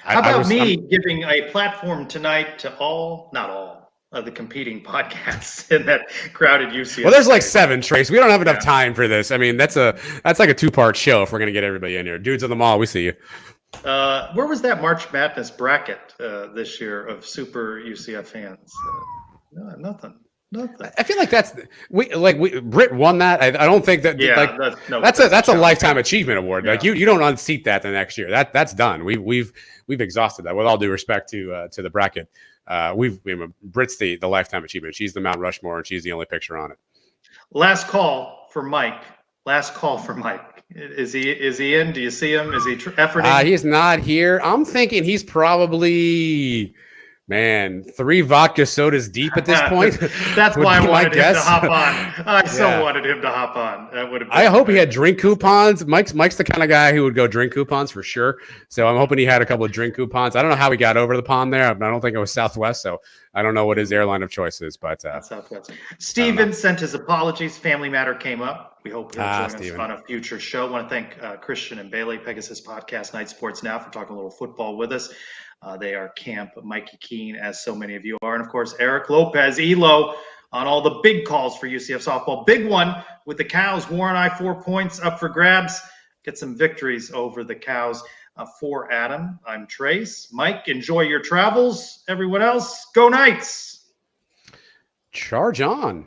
How about giving a platform tonight to not all of the competing podcasts in that crowded UCF? Well, there's like 7, Trace. We don't have enough time for this. I mean, that's like a 2-part show if we're gonna get everybody in here. Dudes of the mall, we see you. Where was that March Madness bracket this year of super UCF fans? Nothing. I feel like Britt won that. I don't think that. Yeah, that's a lifetime achievement award. Yeah. Like you don't unseat that the next year. That's done. We've exhausted that. With all due respect to the bracket, Britt's the lifetime achievement. She's the Mount Rushmore, and she's the only picture on it. Last call for Mike. Is he in? Do you see him? Is he efforting? He's not here. I'm thinking he's probably. Man, 3 vodka sodas deep at this point. That's why I wanted him to hop on. I wanted him to hop on. That would have been I hope he had drink coupons. Mike's the kind of guy who would go drink coupons for sure. So I'm hoping he had a couple of drink coupons. I don't know how he got over the pond there. I don't think it was Southwest, so I don't know what his airline of choice is. But Southwest. Steven sent his apologies. Family matter came up. We hope he'll join us Steven. on a future show. I want to thank Christian and Bailey, Pegasus Podcast, Night Sports Now, for talking a little football with us. They are Camp Mikey Keene, as so many of you are. And, of course, Eric Lopez, Elo, on all the big calls for UCF softball. Big one with the Cows. Warren I, 4 points up for grabs. Get some victories over the Cows. For Adam, I'm Trace. Mike, enjoy your travels. Everyone else, go Knights! Charge on.